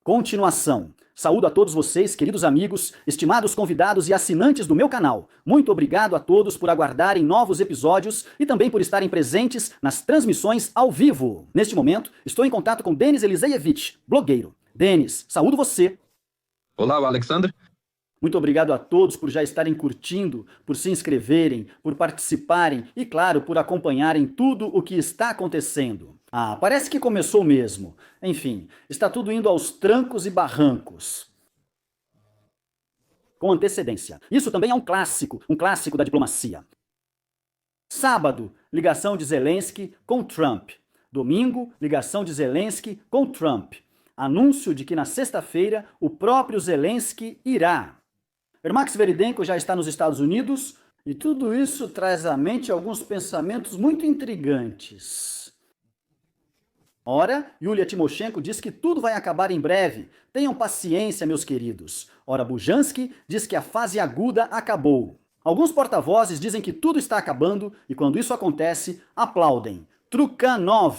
Continuação. Saúdo a todos vocês, queridos amigos, estimados convidados e assinantes do meu canal. Muito obrigado a todos por aguardarem novos episódios e também por estarem presentes nas transmissões ao vivo. Neste momento, estou em contato com Denis Eliseievich, blogueiro. Denis, saúdo você. Olá, Alexandre. Muito obrigado a todos por já estarem curtindo, por se inscreverem, por participarem e, claro, por acompanharem tudo o que está acontecendo. Ah, parece que começou mesmo. Enfim, está tudo indo aos trancos e barrancos. Com antecedência. Isso também é um clássico da diplomacia. Sábado, ligação de Zelensky com Trump. Domingo, ligação de Zelensky com Trump. Anúncio de que na sexta-feira o próprio Zelensky irá. Ermak Sviridenko já está nos Estados Unidos e tudo isso traz à mente alguns pensamentos muito intrigantes. Ora, Yulia Tymoshenko diz que tudo vai acabar em breve. Tenham paciência, meus queridos. Ora, Bujansky diz que a fase aguda acabou. Alguns porta-vozes dizem que tudo está acabando e quando isso acontece, aplaudem. Trukhanov.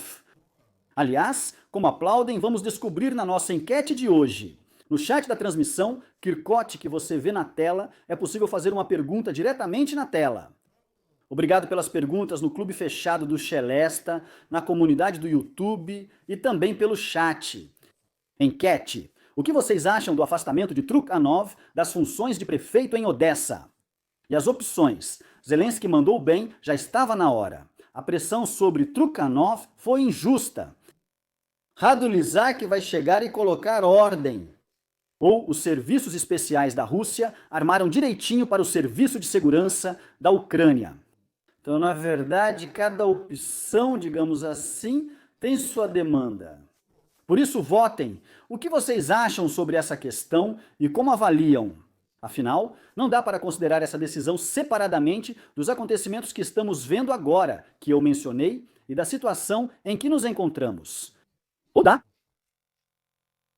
Aliás, como aplaudem, vamos descobrir na nossa enquete de hoje. No chat da transmissão, Kirkot, que você vê na tela, é possível fazer uma pergunta diretamente na tela. Obrigado pelas perguntas no Clube Fechado do Shelesta, na comunidade do YouTube e também pelo chat. Enquete. O que vocês acham do afastamento de Trukhanov das funções de prefeito em Odessa? E as opções. Zelensky mandou bem, já estava na hora. A pressão sobre Trukhanov foi injusta. Radulizak vai chegar e colocar ordem. Ou os serviços especiais da Rússia armaram direitinho para o serviço de segurança da Ucrânia. Então, na verdade, cada opção, digamos assim, tem sua demanda. Por isso, votem. O que vocês acham sobre essa questão e como avaliam? Afinal, não dá para considerar essa decisão separadamente dos acontecimentos que estamos vendo agora, que eu mencionei, e da situação em que nos encontramos. Ou dá?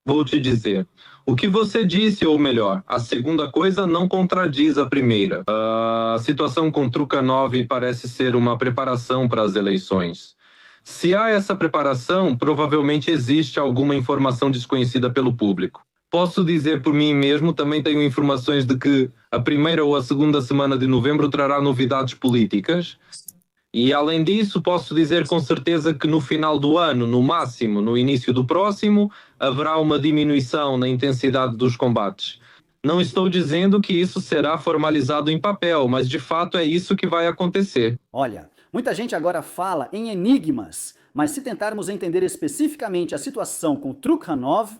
Vou te dizer. O que você disse, ou melhor, a segunda coisa não contradiz a primeira. A situação com Trukhanov parece ser uma preparação para as eleições. Se há essa preparação, provavelmente existe alguma informação desconhecida pelo público. Posso dizer por mim mesmo, também tenho informações de que a primeira ou a segunda semana de novembro trará novidades políticas. E além disso, posso dizer com certeza que no final do ano, no máximo, no início do próximo, haverá uma diminuição na intensidade dos combates. Não estou dizendo que isso será formalizado em papel, mas de fato é isso que vai acontecer. Olha, muita gente agora fala em enigmas, mas se tentarmos entender especificamente a situação com Trukhanov,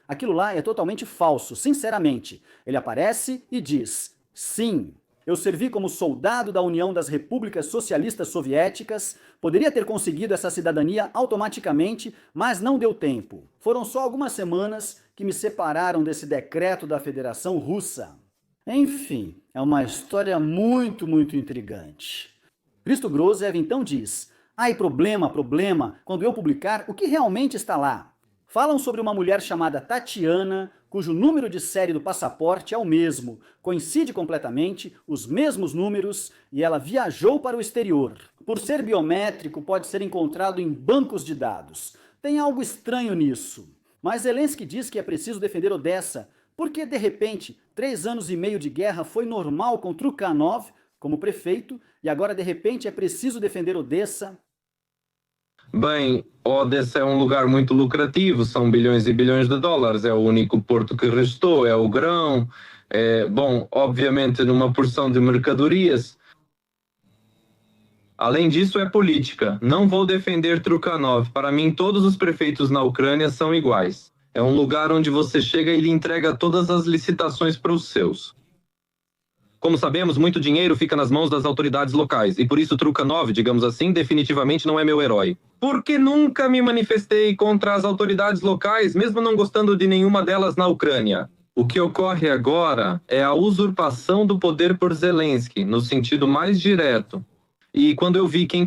aquilo lá é totalmente falso, sinceramente. Ele aparece e diz, sim, eu servi como soldado da União das Repúblicas Socialistas Soviéticas, poderia ter conseguido essa cidadania automaticamente, mas não deu tempo. Foram só algumas semanas que me separaram desse decreto da Federação Russa. Enfim, é uma história muito intrigante. Christo Grozev então diz, ai, problema, quando eu publicar o que realmente está lá. Falam sobre uma mulher chamada Tatiana, cujo número de série do passaporte é o mesmo, coincide completamente, os mesmos números, e ela viajou para o exterior. Por ser biométrico, pode ser encontrado em bancos de dados. Tem algo estranho nisso. Mas Zelensky diz que é preciso defender Odessa, porque, de repente, 3 anos e meio de guerra foi normal com Trukhanov como prefeito, e agora, de repente, é preciso defender Odessa. Bem, Odessa é um lugar muito lucrativo, são bilhões e bilhões de dólares, é o único porto que restou, é o grão, obviamente numa porção de mercadorias. Além disso, é política. Não vou defender Trukhanov. Para mim, todos os prefeitos na Ucrânia são iguais. É um lugar onde você chega e lhe entrega todas as licitações para os seus. Como sabemos, muito dinheiro fica nas mãos das autoridades locais, e por isso Trukhanov, digamos assim, definitivamente não é meu herói. Porque nunca me manifestei contra as autoridades locais, mesmo não gostando de nenhuma delas na Ucrânia. O que ocorre agora é a usurpação do poder por Zelensky, no sentido mais direto. E quando eu vi quem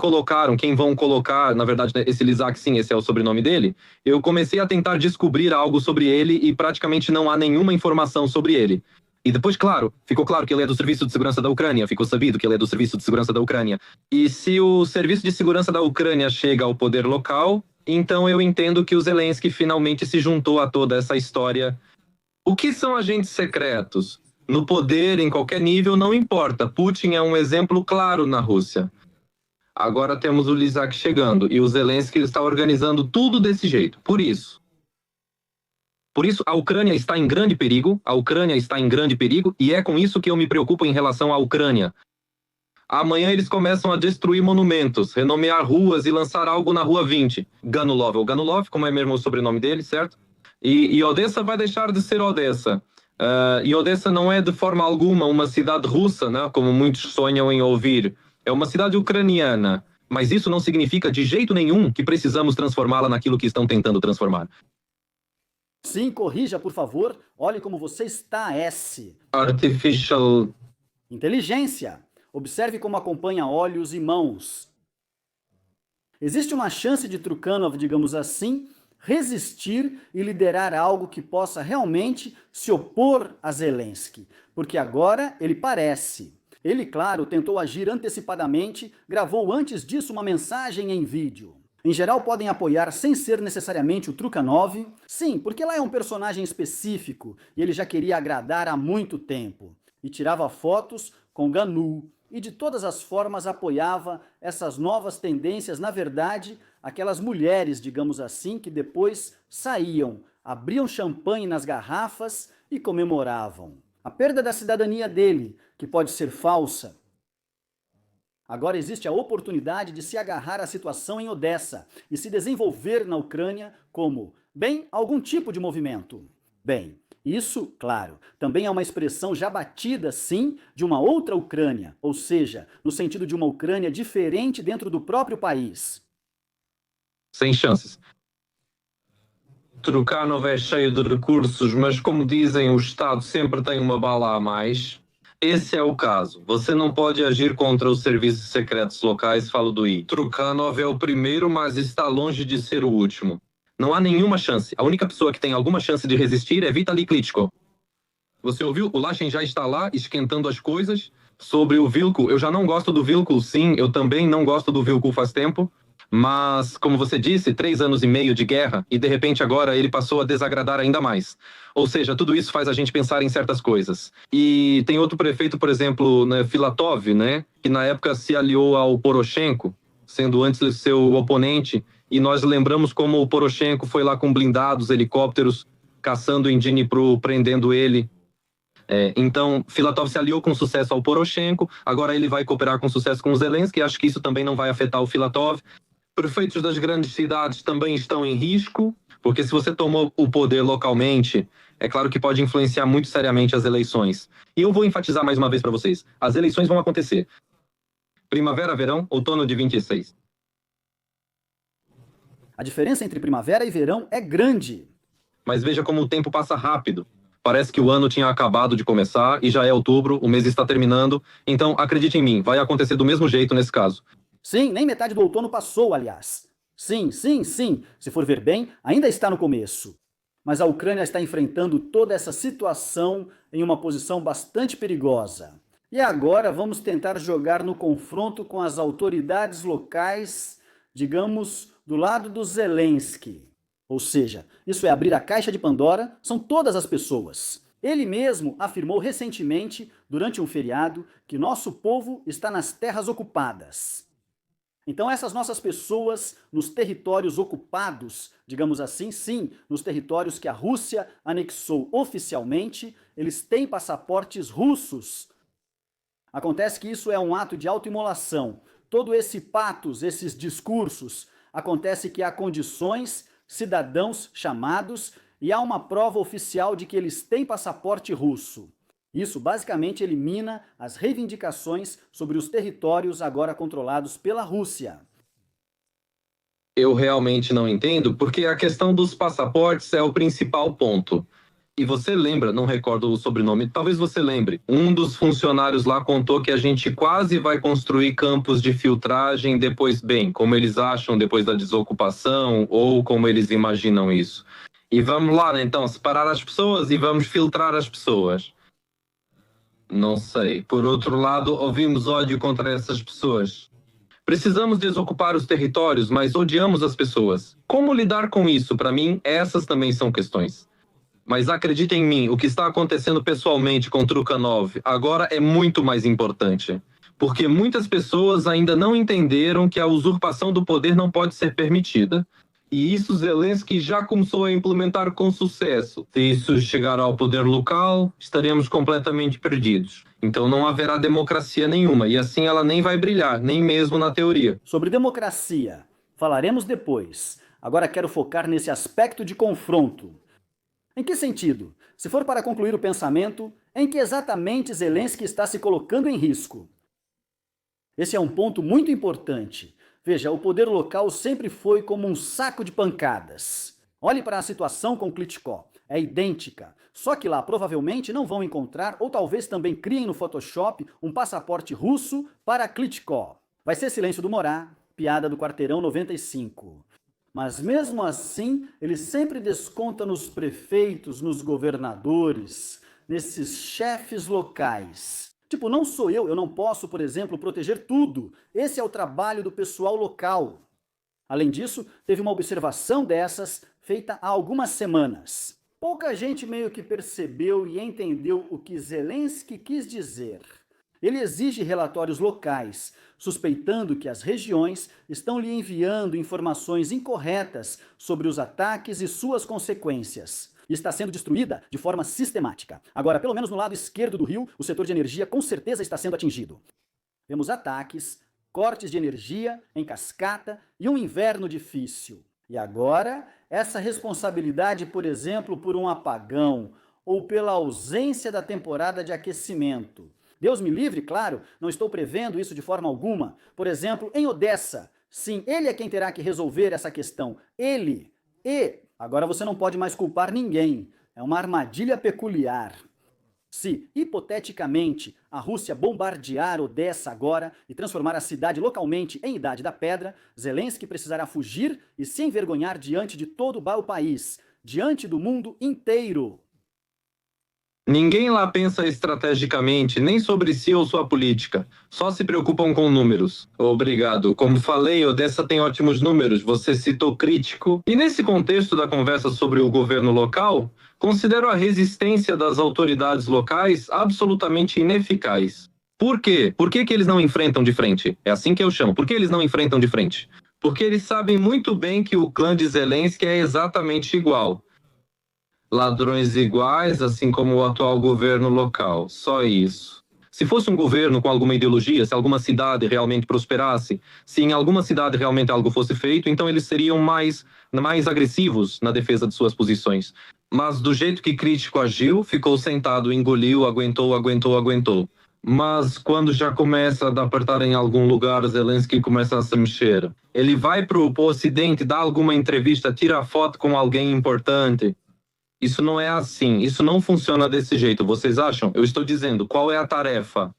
vão colocar, na verdade, esse Lizak, sim, esse é o sobrenome dele, eu comecei a tentar descobrir algo sobre ele e praticamente não há nenhuma informação sobre ele. E depois, claro, ficou claro que ele é do Serviço de Segurança da Ucrânia, ficou sabido que ele é do Serviço de Segurança da Ucrânia. E se o Serviço de Segurança da Ucrânia chega ao poder local, Então eu entendo que o Zelensky finalmente se juntou a toda essa história. O que são agentes secretos? No poder, em qualquer nível, não importa. Putin é um exemplo claro na Rússia. Agora temos o Lysak chegando e o Zelensky está organizando tudo desse jeito. Por isso, a Ucrânia está em grande perigo. A Ucrânia está em grande perigo e é com isso que eu me preocupo em relação à Ucrânia. Amanhã eles começam a destruir monumentos, renomear ruas e lançar algo na Rua 20. Ganulov, ou Ganulov, como é mesmo o sobrenome dele, certo? E Odessa vai deixar de ser Odessa. E Odessa não é de forma alguma uma cidade russa, né, como muitos sonham em ouvir. É uma cidade ucraniana. Mas isso não significa de jeito nenhum que precisamos transformá-la naquilo que estão tentando transformar. Sim, corrija, por favor. Olhe como você está, S. Artificial. Inteligência. Observe como acompanha olhos e mãos. Existe uma chance de Trukhanov, digamos assim, resistir e liderar algo que possa realmente se opor a Zelensky, porque agora ele parece. Ele, claro, tentou agir antecipadamente, gravou antes disso uma mensagem em vídeo. Em geral, podem apoiar sem ser necessariamente o Trukhanov. Sim, porque lá é um personagem específico e ele já queria agradar há muito tempo. E tirava fotos com Ganu. E de todas as formas apoiava essas novas tendências, na verdade, aquelas mulheres, digamos assim, que depois saíam, abriam champanhe nas garrafas e comemoravam. A perda da cidadania dele, que pode ser falsa. Agora existe a oportunidade de se agarrar à situação em Odessa e se desenvolver na Ucrânia como, bem, algum tipo de movimento. Bem, isso, claro, também é uma expressão já batida, sim, de uma outra Ucrânia, ou seja, no sentido de uma Ucrânia diferente dentro do próprio país. Sem chances. Trukhanov é cheio de recursos, mas como dizem, o Estado sempre tem uma bala a mais. Esse é o caso. Você não pode agir contra os serviços secretos locais, falo do I. Trukhanov é o primeiro, mas está longe de ser o último. Não há nenhuma chance. A única pessoa que tem alguma chance de resistir é Vitaly Klitschko. Você ouviu? O Lachen já está lá, esquentando as coisas. Sobre o Vilko, eu já não gosto do Vilko, sim, eu também não gosto do Vilko faz tempo. Mas, como você disse, 3 anos e meio de guerra, e de repente agora ele passou a desagradar ainda mais. Ou seja, tudo isso faz a gente pensar em certas coisas. E tem outro prefeito, por exemplo, né, Filatov, né, que na época se aliou ao Poroshenko, sendo antes seu oponente, e nós lembramos como o Poroshenko foi lá com blindados, helicópteros, caçando em Dnipro, prendendo ele. Então, Filatov se aliou com sucesso ao Poroshenko, agora ele vai cooperar com sucesso com o Zelensky, acho que isso também não vai afetar o Filatov. Prefeitos das grandes cidades também estão em risco, porque se você tomou o poder localmente, é claro que pode influenciar muito seriamente as eleições. E eu vou enfatizar mais uma vez para vocês, as eleições vão acontecer. Primavera, verão, outono de 26. A diferença entre primavera e verão é grande. Mas veja como o tempo passa rápido. Parece que o ano tinha acabado de começar e já é outubro, o mês está terminando. Então, acredite em mim, vai acontecer do mesmo jeito nesse caso. Sim, nem metade do outono passou, aliás. Sim, sim, sim. Se for ver bem, ainda está no começo. Mas a Ucrânia está enfrentando toda essa situação em uma posição bastante perigosa. E agora vamos tentar jogar no confronto com as autoridades locais, digamos, do lado do Zelensky. Ou seja, isso é abrir a caixa de Pandora, são todas as pessoas. Ele mesmo afirmou recentemente, durante um feriado, que nosso povo está nas terras ocupadas. Então essas nossas pessoas nos territórios ocupados, digamos assim, sim, nos territórios que a Rússia anexou oficialmente, eles têm passaportes russos. Acontece que isso é um ato de autoimolação. Todo esse patos, esses discursos, acontece que há condições, cidadãos chamados, e há uma prova oficial de que eles têm passaporte russo. Isso basicamente elimina as reivindicações sobre os territórios agora controlados pela Rússia. Eu realmente não entendo, porque a questão dos passaportes é o principal ponto. E você lembra, não recordo o sobrenome, talvez você lembre, um dos funcionários lá contou que a gente quase vai construir campos de filtragem depois, bem, como eles acham depois da desocupação, ou como eles imaginam isso. E vamos lá, né, então, separar as pessoas e vamos filtrar as pessoas. Não sei. Por outro lado, ouvimos ódio contra essas pessoas. Precisamos desocupar os territórios, mas odiamos as pessoas. Como lidar com isso? Para mim, essas também são questões. Mas acredita em mim, o que está acontecendo pessoalmente com Trukhanov agora é muito mais importante. Porque muitas pessoas ainda não entenderam que a usurpação do poder não pode ser permitida. E isso Zelensky já começou a implementar com sucesso. Se isso chegar ao poder local, estaremos completamente perdidos. Então não haverá democracia nenhuma, e assim ela nem vai brilhar, nem mesmo na teoria. Sobre democracia, falaremos depois. Agora quero focar nesse aspecto de confronto. Em que sentido? Se for para concluir o pensamento, em que exatamente Zelensky está se colocando em risco? Esse é um ponto muito importante. Veja, o poder local sempre foi como um saco de pancadas. Olhe para a situação com Klitschko. É idêntica. Só que lá provavelmente não vão encontrar, ou talvez também criem no Photoshop, um passaporte russo para Klitschko. Vai ser silêncio do Morá, piada do quarteirão 95. Mas mesmo assim, ele sempre desconta nos prefeitos, nos governadores, nesses chefes locais. Tipo, não sou eu não posso, por exemplo, proteger tudo. Esse é o trabalho do pessoal local. Além disso, teve uma observação dessas feita há algumas semanas. Pouca gente meio que percebeu e entendeu o que Zelensky quis dizer. Ele exige relatórios locais, suspeitando que as regiões estão lhe enviando informações incorretas sobre os ataques e suas consequências. E está sendo destruída de forma sistemática. Agora, pelo menos no lado esquerdo do rio, o setor de energia com certeza está sendo atingido. Vemos ataques, cortes de energia em cascata e um inverno difícil. E agora, essa responsabilidade, por exemplo, por um apagão ou pela ausência da temporada de aquecimento. Deus me livre, claro, não estou prevendo isso de forma alguma. Por exemplo, em Odessa, sim, ele é quem terá que resolver essa questão. Ele. E agora você não pode mais culpar ninguém. É uma armadilha peculiar. Se, hipoteticamente, a Rússia bombardear Odessa agora e transformar a cidade localmente em Idade da Pedra, Zelensky precisará fugir e se envergonhar diante de todo o país, diante do mundo inteiro. Ninguém lá pensa estrategicamente nem sobre si ou sua política. Só se preocupam com números. Obrigado. Como falei, Odessa tem ótimos números. Você citou crítico. E nesse contexto da conversa sobre o governo local, considero a resistência das autoridades locais absolutamente ineficaz. Por quê? Por que eles não enfrentam de frente? É assim que eu chamo. Por que eles não enfrentam de frente? Porque eles sabem muito bem que o clã de Zelensky é exatamente igual. Ladrões iguais, assim como o atual governo local. Só isso. Se fosse um governo com alguma ideologia, se alguma cidade realmente prosperasse, se em alguma cidade realmente algo fosse feito, então eles seriam mais agressivos na defesa de suas posições. Mas do jeito que crítico agiu, ficou sentado, engoliu, aguentou. Mas quando já começa a apertar em algum lugar, Zelensky começa a se mexer. Ele vai pro Ocidente, dá alguma entrevista, tira foto com alguém importante. Isso não é assim, isso não funciona desse jeito, vocês acham? Eu estou dizendo, qual é a tarefa?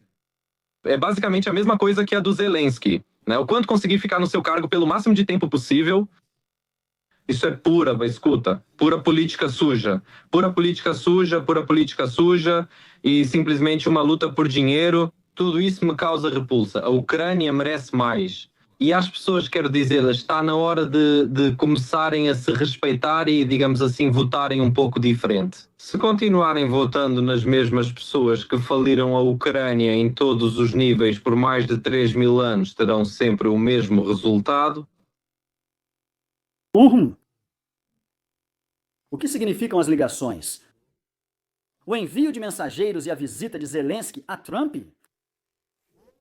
É basicamente a mesma coisa que a do Zelensky, né? O quanto conseguir ficar no seu cargo pelo máximo de tempo possível. Isso é escuta, pura política suja. Pura política suja e simplesmente uma luta por dinheiro. Tudo isso me causa repulsa. A Ucrânia merece mais. E às pessoas, quero dizer, está na hora de começarem a se respeitar e, digamos assim, votarem um pouco diferente. Se continuarem votando nas mesmas pessoas que faliram a Ucrânia em todos os níveis por mais de 3.000 anos, terão sempre o mesmo resultado. O que significam as ligações? O envio de mensageiros e a visita de Zelensky a Trump?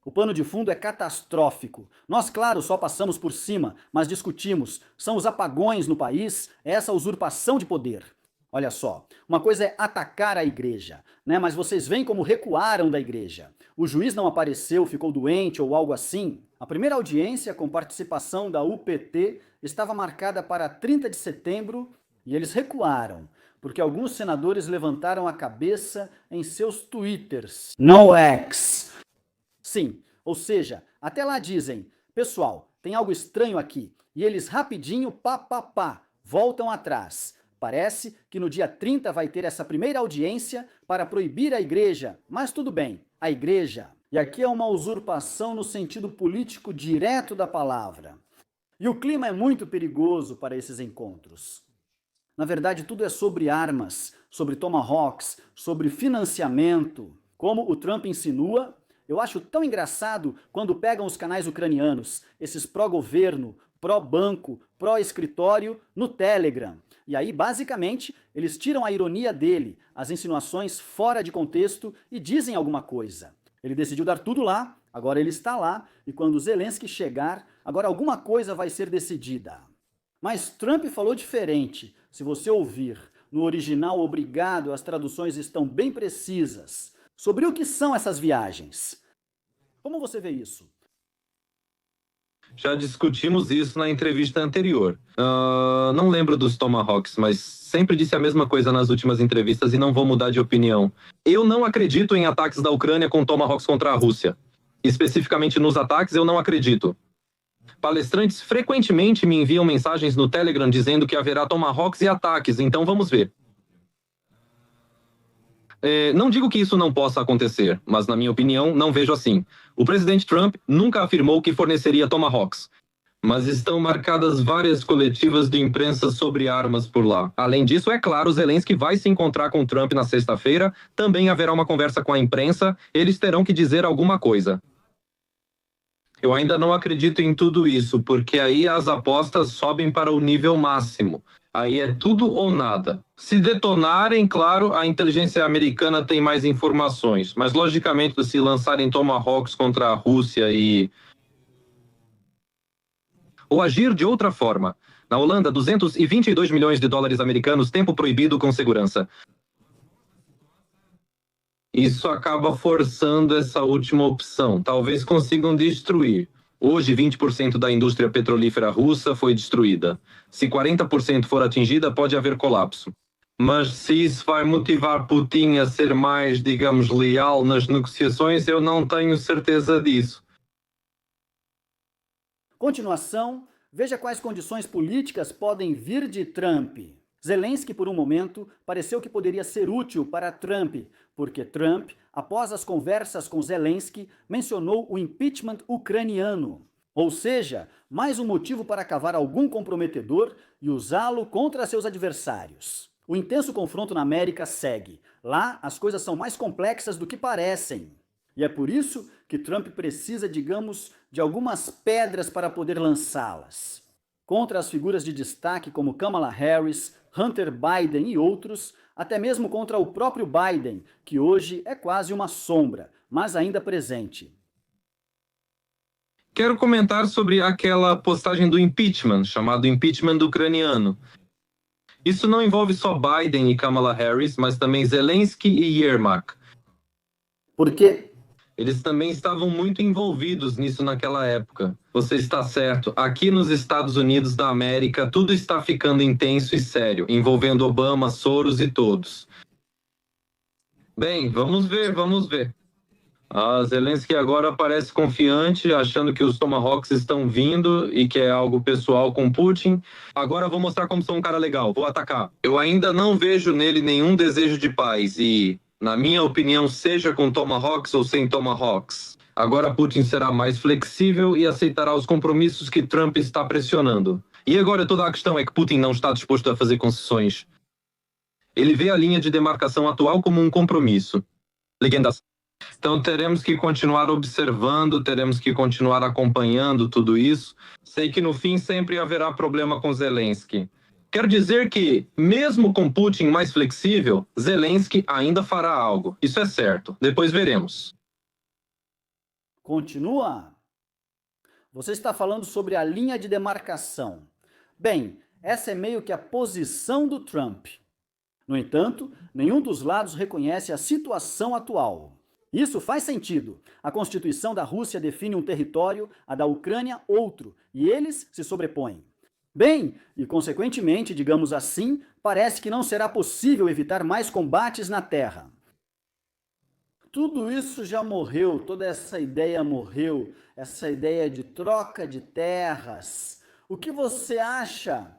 O pano de fundo é catastrófico. Nós, claro, só passamos por cima, mas discutimos. São os apagões no país, essa usurpação de poder. Olha só, uma coisa é atacar a igreja, né? Mas vocês veem como recuaram da igreja. O juiz não apareceu, ficou doente ou algo assim. A primeira audiência, com participação da UPT, estava marcada para 30 de setembro e eles recuaram, porque alguns senadores levantaram a cabeça em seus twitters. No X. Sim, ou seja, até lá dizem, pessoal, tem algo estranho aqui, e eles rapidinho, voltam atrás. Parece que no dia 30 vai ter essa primeira audiência para proibir a igreja, mas tudo bem, a igreja E aqui é uma usurpação no sentido político direto da palavra. E o clima é muito perigoso para esses encontros. Na verdade, tudo é sobre armas, sobre tomahawks, sobre financiamento. Como o Trump insinua, eu acho tão engraçado quando pegam os canais ucranianos, esses pró-governo, pró-banco, pró-escritório, no Telegram. E aí, basicamente, eles tiram a ironia dele, as insinuações fora de contexto e dizem alguma coisa. Ele decidiu dar tudo lá, agora ele está lá, e quando Zelensky chegar, agora alguma coisa vai ser decidida. Mas Trump falou diferente. Se você ouvir no original, obrigado, as traduções estão bem precisas. Sobre o que são essas viagens? Como você vê isso? Já discutimos isso na entrevista anterior. Não lembro dos Tomahawks, mas sempre disse a mesma coisa nas últimas entrevistas e não vou mudar de opinião. Eu não acredito em ataques da Ucrânia com Tomahawks contra a Rússia. Especificamente nos ataques, eu não acredito. Palestrantes frequentemente me enviam mensagens no Telegram dizendo que haverá Tomahawks e ataques, então vamos ver. Não digo que isso não possa acontecer, mas na minha opinião, não vejo assim. O presidente Trump nunca afirmou que forneceria Tomahawks, mas estão marcadas várias coletivas de imprensa sobre armas por lá. Além disso, é claro, Zelensky vai se encontrar com Trump na sexta-feira, também haverá uma conversa com a imprensa, eles terão que dizer alguma coisa. Eu ainda não acredito em tudo isso, porque aí as apostas sobem para o nível máximo. Aí é tudo ou nada. Se detonarem, claro, a inteligência americana tem mais informações, mas logicamente se lançarem Tomahawks contra a Rússia ou agir de outra forma. Na Holanda, 222 milhões de dólares americanos, tempo proibido com segurança. Isso acaba forçando essa última opção. Talvez consigam destruir. Hoje, 20% da indústria petrolífera russa foi destruída. Se 40% for atingida, pode haver colapso. Mas se isso vai motivar Putin a ser mais, digamos, leal nas negociações, eu não tenho certeza disso. Continuação, veja quais condições políticas podem vir de Trump. Zelensky, por um momento, pareceu que poderia ser útil para Trump, porque Trump, após as conversas com Zelensky, mencionou o impeachment ucraniano. Ou seja, mais um motivo para cavar algum comprometedor e usá-lo contra seus adversários. O intenso confronto na América segue. Lá, as coisas são mais complexas do que parecem. E é por isso que Trump precisa, digamos, de algumas pedras para poder lançá-las. Contra as figuras de destaque como Kamala Harris, Hunter Biden e outros, até mesmo contra o próprio Biden, que hoje é quase uma sombra, mas ainda presente. Quero comentar sobre aquela postagem do impeachment, chamado impeachment ucraniano. Isso não envolve só Biden e Kamala Harris, mas também Zelensky e Yermak. Porque Eles também estavam muito envolvidos nisso naquela época. Você está certo. Aqui nos Estados Unidos da América, tudo está ficando intenso e sério, envolvendo Obama, Soros e todos. Bem, vamos ver, vamos ver. Zelensky agora parece confiante, achando que os Tomahawks estão vindo e que é algo pessoal com Putin. Agora vou mostrar como sou um cara legal, vou atacar. Eu ainda não vejo nele nenhum desejo de paz e, na minha opinião, seja com Tomahawks ou sem Tomahawks. Agora Putin será mais flexível e aceitará os compromissos que Trump está pressionando. E agora toda a questão é que Putin não está disposto a fazer concessões. Ele vê a linha de demarcação atual como um compromisso. Legendas. Então teremos que continuar observando, teremos que continuar acompanhando tudo isso. Sei que no fim sempre haverá problema com Zelensky. Quero dizer que, mesmo com Putin mais flexível, Zelensky ainda fará algo. Isso é certo. Depois veremos. continua. Você está falando sobre a linha de demarcação. Bem, essa é meio que a posição do Trump. No entanto, nenhum dos lados reconhece a situação atual. Isso faz sentido. A Constituição da Rússia define um território, a da Ucrânia outro, e eles se sobrepõem. Bem, e consequentemente, digamos assim, parece que não será possível evitar mais combates na Terra. Tudo isso já morreu, toda essa ideia morreu, essa ideia de troca de terras. O que você acha?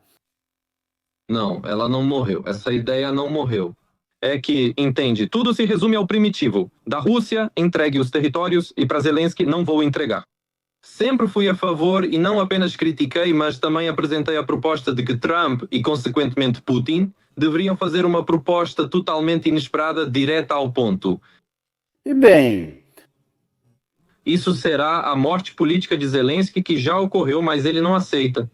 Não, ela não morreu. Essa ideia não morreu. é que, entende, tudo se resume ao primitivo. Da Rússia, entregue os territórios e para Zelensky não vou entregar. Sempre fui a favor e não apenas critiquei, mas também apresentei a proposta de que Trump e, consequentemente, Putin deveriam fazer uma proposta totalmente inesperada, direta ao ponto. E bem, Isso será a morte política de Zelensky, que já ocorreu, mas ele não aceita.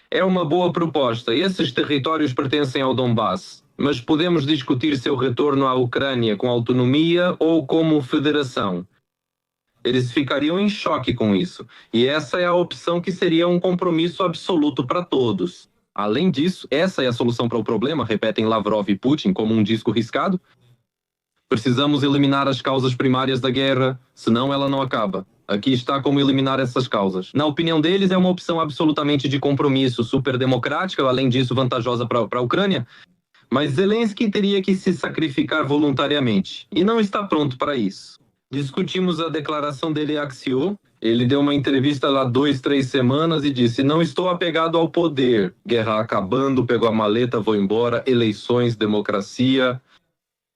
É uma boa proposta. Esses territórios pertencem ao Donbass, mas podemos discutir seu retorno à Ucrânia com autonomia ou como federação. Eles ficariam em choque com isso. E essa é a opção que seria um compromisso absoluto para todos. Além disso, essa é a solução para o problema, repetem Lavrov e Putin como um disco riscado. Precisamos eliminar as causas primárias da guerra, senão ela não acaba. Aqui está como eliminar essas causas. Na opinião deles, é uma opção absolutamente de compromisso, super democrática, além disso vantajosa para a Ucrânia. Mas Zelensky teria que se sacrificar voluntariamente, e não está pronto para isso. Discutimos a declaração dele a Axios. Ele deu uma entrevista lá 2, 3 semanas e disse: não estou apegado ao poder. Guerra acabando, pegou a maleta, vou embora, eleições, democracia.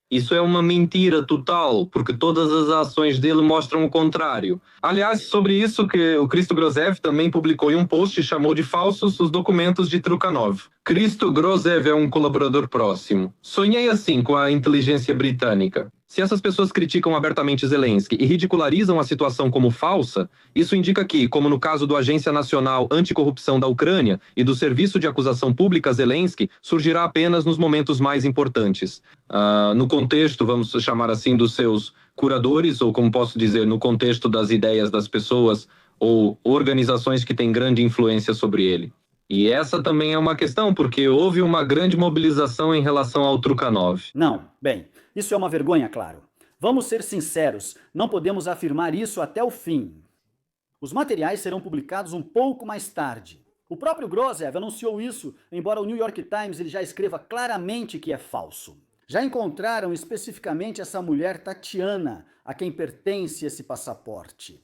Isso é uma mentira total, porque todas as ações dele mostram o contrário. Aliás, sobre isso que o Christo Grozev também publicou em um post e chamou de falsos os documentos de Trukhanov. Christo Grozev é um colaborador próximo. Sonhei assim com a inteligência britânica. Se essas pessoas criticam abertamente Zelensky e ridicularizam a situação como falsa, isso indica que, como no caso do Agência Nacional Anticorrupção da Ucrânia e do Serviço de Acusação Pública Zelensky, surgirá apenas nos momentos mais importantes. No contexto, vamos chamar assim, dos seus curadores, ou como posso dizer, no contexto das ideias das pessoas ou organizações que têm grande influência sobre ele. E essa também é uma questão, porque houve uma grande mobilização em relação ao Trukhanov. não, bem, isso é uma vergonha, claro. Vamos ser sinceros, não podemos afirmar isso até o fim. Os materiais serão publicados um pouco mais tarde. O próprio Grozev anunciou isso, embora o New York Times ele já escreva claramente que é falso. Já encontraram especificamente essa mulher Tatiana, a quem pertence esse passaporte.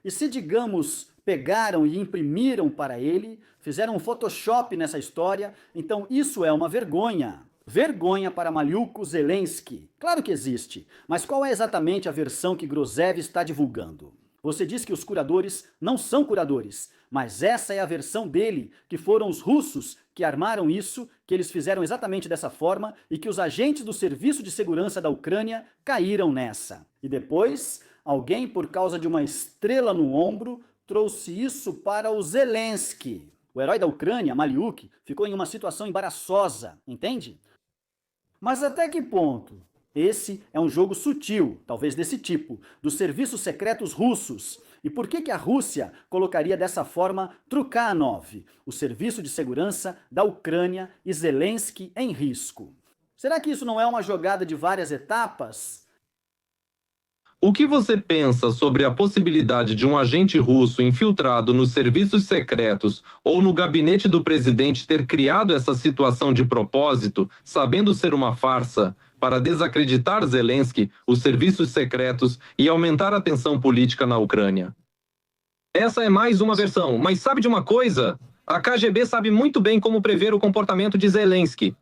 E se, digamos, pegaram e imprimiram para ele, fizeram um Photoshop nessa história, então isso é uma vergonha. Vergonha para Malyuko Zelensky. Claro que existe, mas qual é exatamente a versão que Grozev está divulgando? Você diz que os curadores não são curadores, mas essa é a versão dele, que foram os russos que armaram isso, que eles fizeram exatamente dessa forma e que os agentes do Serviço de Segurança da Ucrânia caíram nessa. E depois, alguém, por causa de uma estrela no ombro, trouxe isso para o Zelensky. O herói da Ucrânia, Malyuk, ficou em uma situação embaraçosa, entende? Mas até que ponto? Esse é um jogo sutil, talvez desse tipo, dos serviços secretos russos. E por que a Rússia colocaria dessa forma Trukhanov, o serviço de segurança da Ucrânia, e Zelensky em risco? Será que isso não é uma jogada de várias etapas? O que você pensa sobre a possibilidade de um agente russo infiltrado nos serviços secretos ou no gabinete do presidente ter criado essa situação de propósito, sabendo ser uma farsa, para desacreditar Zelensky, os serviços secretos e aumentar a tensão política na Ucrânia? Essa é mais uma versão, mas sabe de uma coisa? A KGB sabe muito bem como prever o comportamento de Zelensky.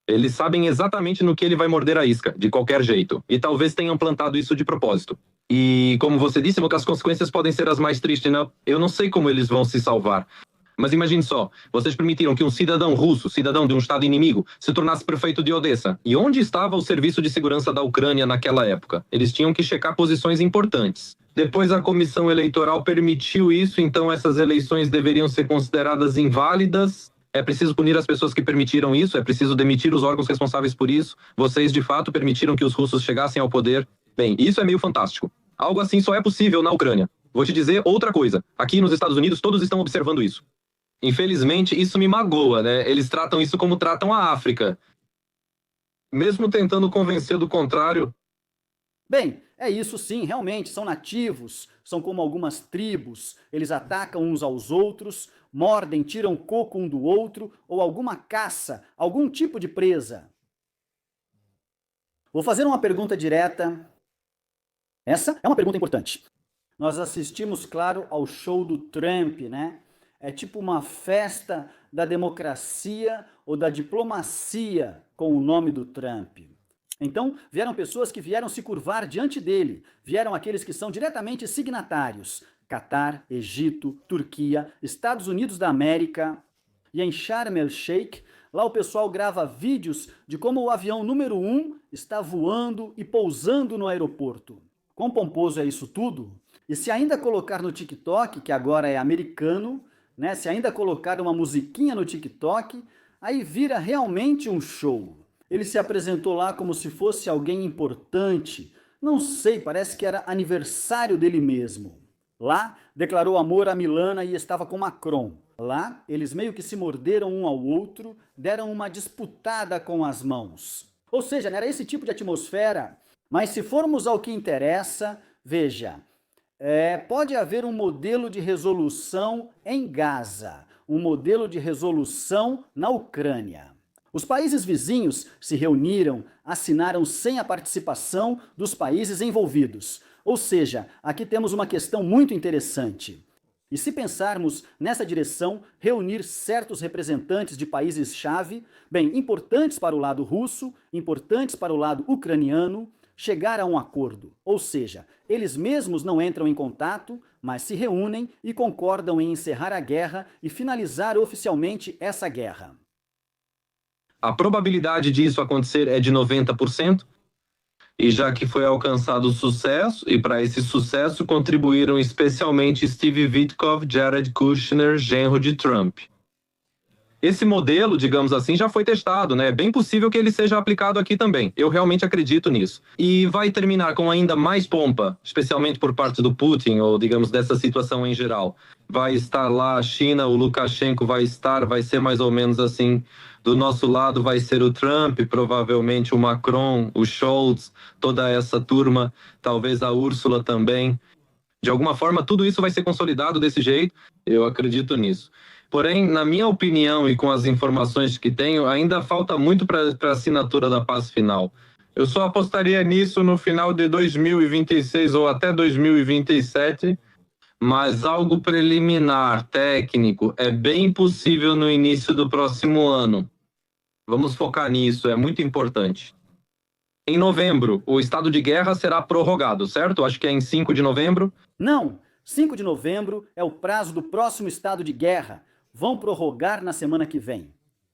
Eles sabem exatamente no que ele vai morder a isca, de qualquer jeito. E talvez tenham plantado isso de propósito. E, como você disse, as consequências podem ser as mais tristes, né? Eu não sei como eles vão se salvar. Mas imagine só, vocês permitiram que um cidadão russo, cidadão de um estado inimigo, se tornasse prefeito de Odessa. E onde estava o serviço de segurança da Ucrânia naquela época? Eles tinham que checar posições importantes. Depois a comissão eleitoral permitiu isso, então essas eleições deveriam ser consideradas inválidas. É preciso punir as pessoas que permitiram isso, é preciso demitir os órgãos responsáveis por isso. Vocês, de fato, permitiram que os russos chegassem ao poder. Bem, isso é meio fantástico. Algo assim só é possível na Ucrânia. Vou te dizer outra coisa. Aqui nos Estados Unidos, todos estão observando isso. Infelizmente, isso me magoa, né? Eles tratam isso como tratam a África. Mesmo tentando convencer do contrário. Bem, é isso sim, realmente, são nativos, são como algumas tribos, eles atacam uns aos outros, mordem, tiram coco um do outro, ou alguma caça, algum tipo de presa. Vou fazer uma pergunta direta. Essa é uma pergunta importante. Nós assistimos, claro, ao show do Trump, né? É tipo uma festa da democracia ou da diplomacia com o nome do Trump. Então, vieram pessoas que vieram se curvar diante dele, vieram aqueles que são diretamente signatários: Catar, Egito, Turquia, Estados Unidos da América. E em Sharm el-Sheikh, lá o pessoal grava vídeos de como o avião número 1 está voando e pousando no aeroporto. Quão pomposo é isso tudo? E se ainda colocar no TikTok, que agora é americano, né? Se ainda colocar uma musiquinha no TikTok, aí vira realmente um show. Ele se apresentou lá como se fosse alguém importante. Não sei, parece que era aniversário dele mesmo. Lá, declarou amor a Milana e estava com Macron. Lá, eles meio que se morderam um ao outro, deram uma disputada com as mãos. Ou seja, não era esse tipo de atmosfera. Mas se formos ao que interessa, veja, pode haver um modelo de resolução em Gaza, um modelo de resolução na Ucrânia. Os países vizinhos se reuniram, assinaram sem a participação dos países envolvidos. Ou seja, aqui temos uma questão muito interessante. E se pensarmos nessa direção, reunir certos representantes de países-chave, bem, importantes para o lado russo, importantes para o lado ucraniano, chegar a um acordo. Ou seja, eles mesmos não entram em contato, mas se reúnem e concordam em encerrar a guerra e finalizar oficialmente essa guerra. A probabilidade disso acontecer é de 90%, e já que foi alcançado o sucesso, e para esse sucesso contribuíram especialmente Steve Witkoff, Jared Kushner, genro de Trump. Esse modelo, digamos assim, já foi testado, né? É bem possível que ele seja aplicado aqui também. Eu realmente acredito nisso. E vai terminar com ainda mais pompa, especialmente por parte do Putin, ou digamos dessa situação em geral. Vai estar lá a China, o Lukashenko vai ser mais ou menos assim. Do nosso lado vai ser o Trump, provavelmente o Macron, o Scholz, toda essa turma, talvez a Ursula também. De alguma forma, tudo isso vai ser consolidado desse jeito, eu acredito nisso. Porém, na minha opinião e com as informações que tenho, ainda falta muito para a assinatura da paz final. Eu só apostaria nisso no final de 2026 ou até 2027, mas algo preliminar, técnico, é bem possível no início do próximo ano. Vamos focar nisso, é muito importante. Em novembro, o estado de guerra será prorrogado, certo? Acho que é em 5 de novembro. Não, 5 de novembro é o prazo do próximo estado de guerra. Vão prorrogar na semana que vem.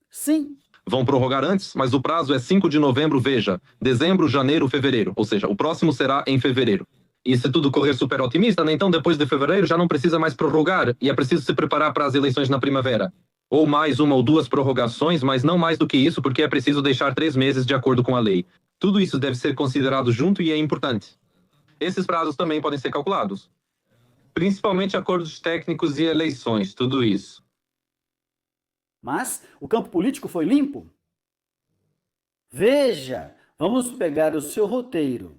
Sim. Vão prorrogar antes, mas o prazo é 5 de novembro, veja. Dezembro, janeiro, fevereiro. Ou seja, o próximo será em fevereiro. E se tudo correr super otimista, né? Então depois de fevereiro já não precisa mais prorrogar e é preciso se preparar para as eleições na primavera. Ou mais uma ou duas prorrogações, mas não mais do que isso, porque é preciso deixar 3 meses de acordo com a lei. Tudo isso deve ser considerado junto e é importante. Esses prazos também podem ser calculados. Principalmente acordos técnicos e eleições, tudo isso. Mas o campo político foi limpo? Veja, vamos pegar o seu roteiro.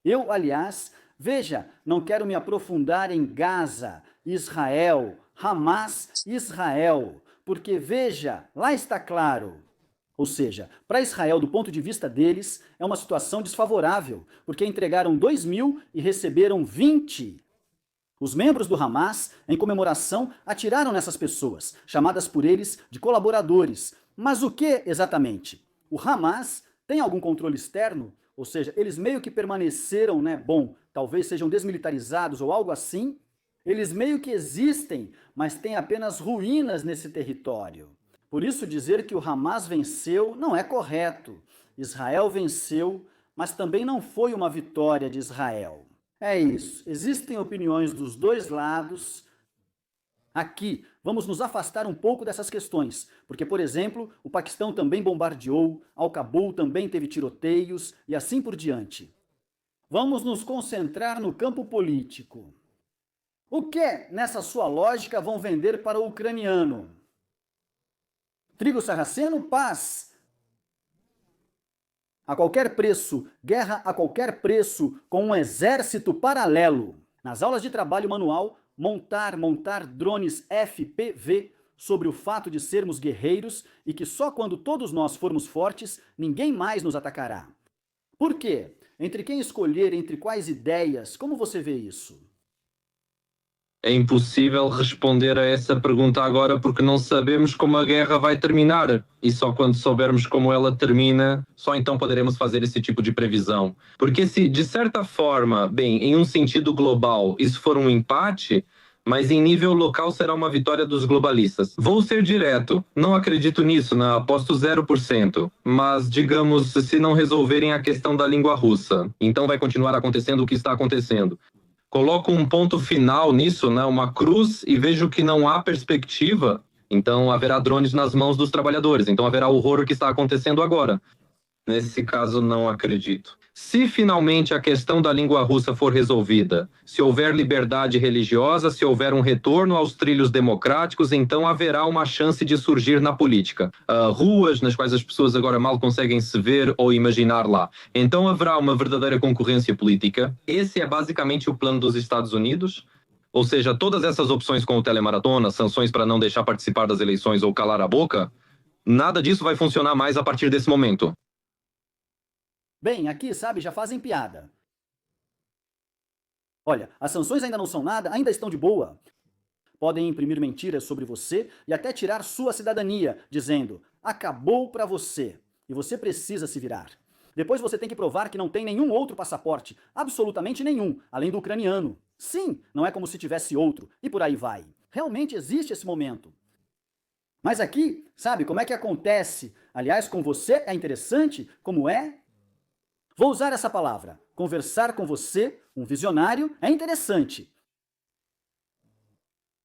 Eu, aliás, veja, não quero me aprofundar em Gaza, Israel, Hamas, Israel, porque veja, lá está claro. Ou seja, para Israel, do ponto de vista deles, é uma situação desfavorável, porque entregaram 2.000 e receberam 20. Os membros do Hamas, em comemoração, atiraram nessas pessoas, chamadas por eles de colaboradores. Mas o que exatamente? O Hamas tem algum controle externo? Ou seja, eles meio que permaneceram, né? Bom, talvez sejam desmilitarizados ou algo assim. Eles meio que existem, mas têm apenas ruínas nesse território. Por isso dizer que o Hamas venceu não é correto. Israel venceu, mas também não foi uma vitória de Israel. É isso, existem opiniões dos dois lados. Aqui, vamos nos afastar um pouco dessas questões, porque, por exemplo, o Paquistão também bombardeou, Al-Kabul também teve tiroteios e assim por diante. Vamos nos concentrar no campo político. O que, nessa sua lógica, vão vender para o ucraniano? Trigo sarraceno, paz. A qualquer preço, guerra a qualquer preço, com um exército paralelo. Nas aulas de trabalho manual, montar drones FPV sobre o fato de sermos guerreiros e que só quando todos nós formos fortes, ninguém mais nos atacará. Por quê? Entre quem escolher, entre quais ideias, como você vê isso? É impossível responder a essa pergunta agora porque não sabemos como a guerra vai terminar. E só quando soubermos como ela termina, só então poderemos fazer esse tipo de previsão. Porque se, de certa forma, bem, em um sentido global, isso for um empate, mas em nível local será uma vitória dos globalistas. Vou ser direto, não acredito nisso, né? Aposto 0%. Mas, digamos, se não resolverem a questão da língua russa, então vai continuar acontecendo o que está acontecendo. Coloco um ponto final nisso, né, uma cruz, e vejo que não há perspectiva, então haverá drones nas mãos dos trabalhadores, então haverá o horror que está acontecendo agora. Nesse caso, não acredito. Se finalmente a questão da língua russa for resolvida, se houver liberdade religiosa, se houver um retorno aos trilhos democráticos, então haverá uma chance de surgir na política. Ruas nas quais as pessoas agora mal conseguem se ver ou imaginar lá. Então haverá uma verdadeira concorrência política. Esse é basicamente o plano dos Estados Unidos. Ou seja, todas essas opções com o telemaratona, sanções para não deixar participar das eleições ou calar a boca, nada disso vai funcionar mais a partir desse momento. Bem, aqui, sabe, já fazem piada. Olha, as sanções ainda não são nada, ainda estão de boa. Podem imprimir mentiras sobre você e até tirar sua cidadania, dizendo: acabou para você e você precisa se virar. Depois você tem que provar que não tem nenhum outro passaporte, absolutamente nenhum, além do ucraniano. Sim, não é como se tivesse outro, e por aí vai. Realmente existe esse momento. Mas aqui, sabe como é que acontece? Aliás, com você é interessante, como é? Vou usar essa palavra. Conversar com você, um visionário, é interessante.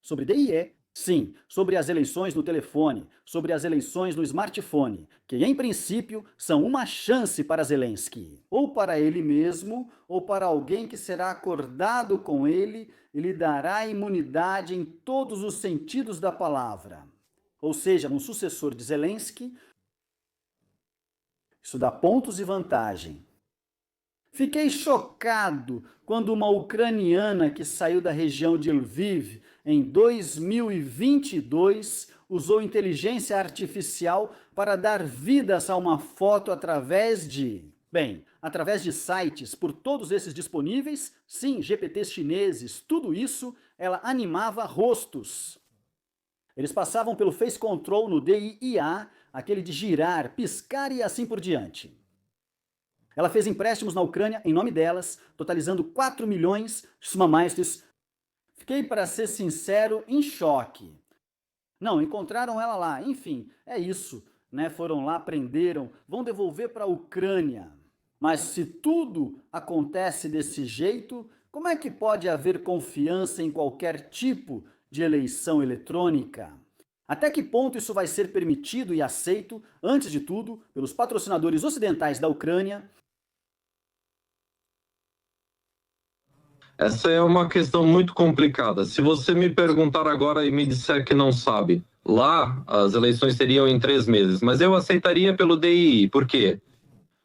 Sobre DIE, sim, sobre as eleições no telefone, sobre as eleições no smartphone, que em princípio são uma chance para Zelensky, ou para ele mesmo, ou para alguém que será acordado com ele e lhe dará imunidade em todos os sentidos da palavra. Ou seja, um sucessor de Zelensky. Isso dá pontos e vantagem. Fiquei chocado quando uma ucraniana que saiu da região de Lviv em 2022 usou inteligência artificial para dar vidas a uma foto através de sites por todos esses disponíveis, sim, GPTs chineses, tudo isso, ela animava rostos. Eles passavam pelo Face Control no DIA, aquele de girar, piscar e assim por diante. Ela fez empréstimos na Ucrânia em nome delas, totalizando 4 milhões de. Fiquei, para ser sincero, em choque. Não, encontraram ela lá. Enfim, é isso, né? Foram lá, prenderam, vão devolver para a Ucrânia. Mas se tudo acontece desse jeito, como é que pode haver confiança em qualquer tipo de eleição eletrônica? Até que ponto isso vai ser permitido e aceito, antes de tudo, pelos patrocinadores ocidentais da Ucrânia? Essa é uma questão muito complicada. Se você me perguntar agora e me disser que não sabe, lá as eleições seriam em 3 meses, mas eu aceitaria pelo DI. Por quê?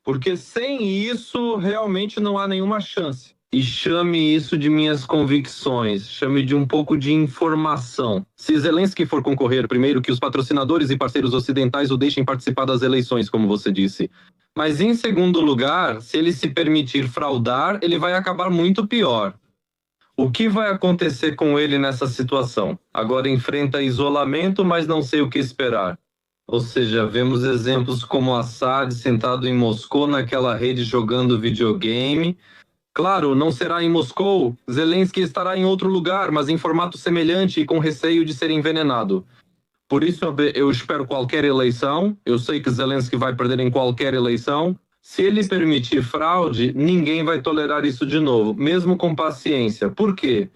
Porque sem isso realmente não há nenhuma chance. E chame isso de minhas convicções, chame de um pouco de informação. Se Zelensky for concorrer, primeiro que os patrocinadores e parceiros ocidentais o deixem participar das eleições, como você disse. Mas em segundo lugar, se ele se permitir fraudar, ele vai acabar muito pior. O que vai acontecer com ele nessa situação? Agora enfrenta isolamento, mas não sei o que esperar. Ou seja, vemos exemplos como Assad sentado em Moscou naquela rede jogando videogame. Claro, não será em Moscou. Zelensky estará em outro lugar, mas em formato semelhante e com receio de ser envenenado. Por isso eu espero qualquer eleição. Eu sei que Zelensky vai perder em qualquer eleição. Se ele permitir fraude, ninguém vai tolerar isso de novo, mesmo com paciência. Por quê?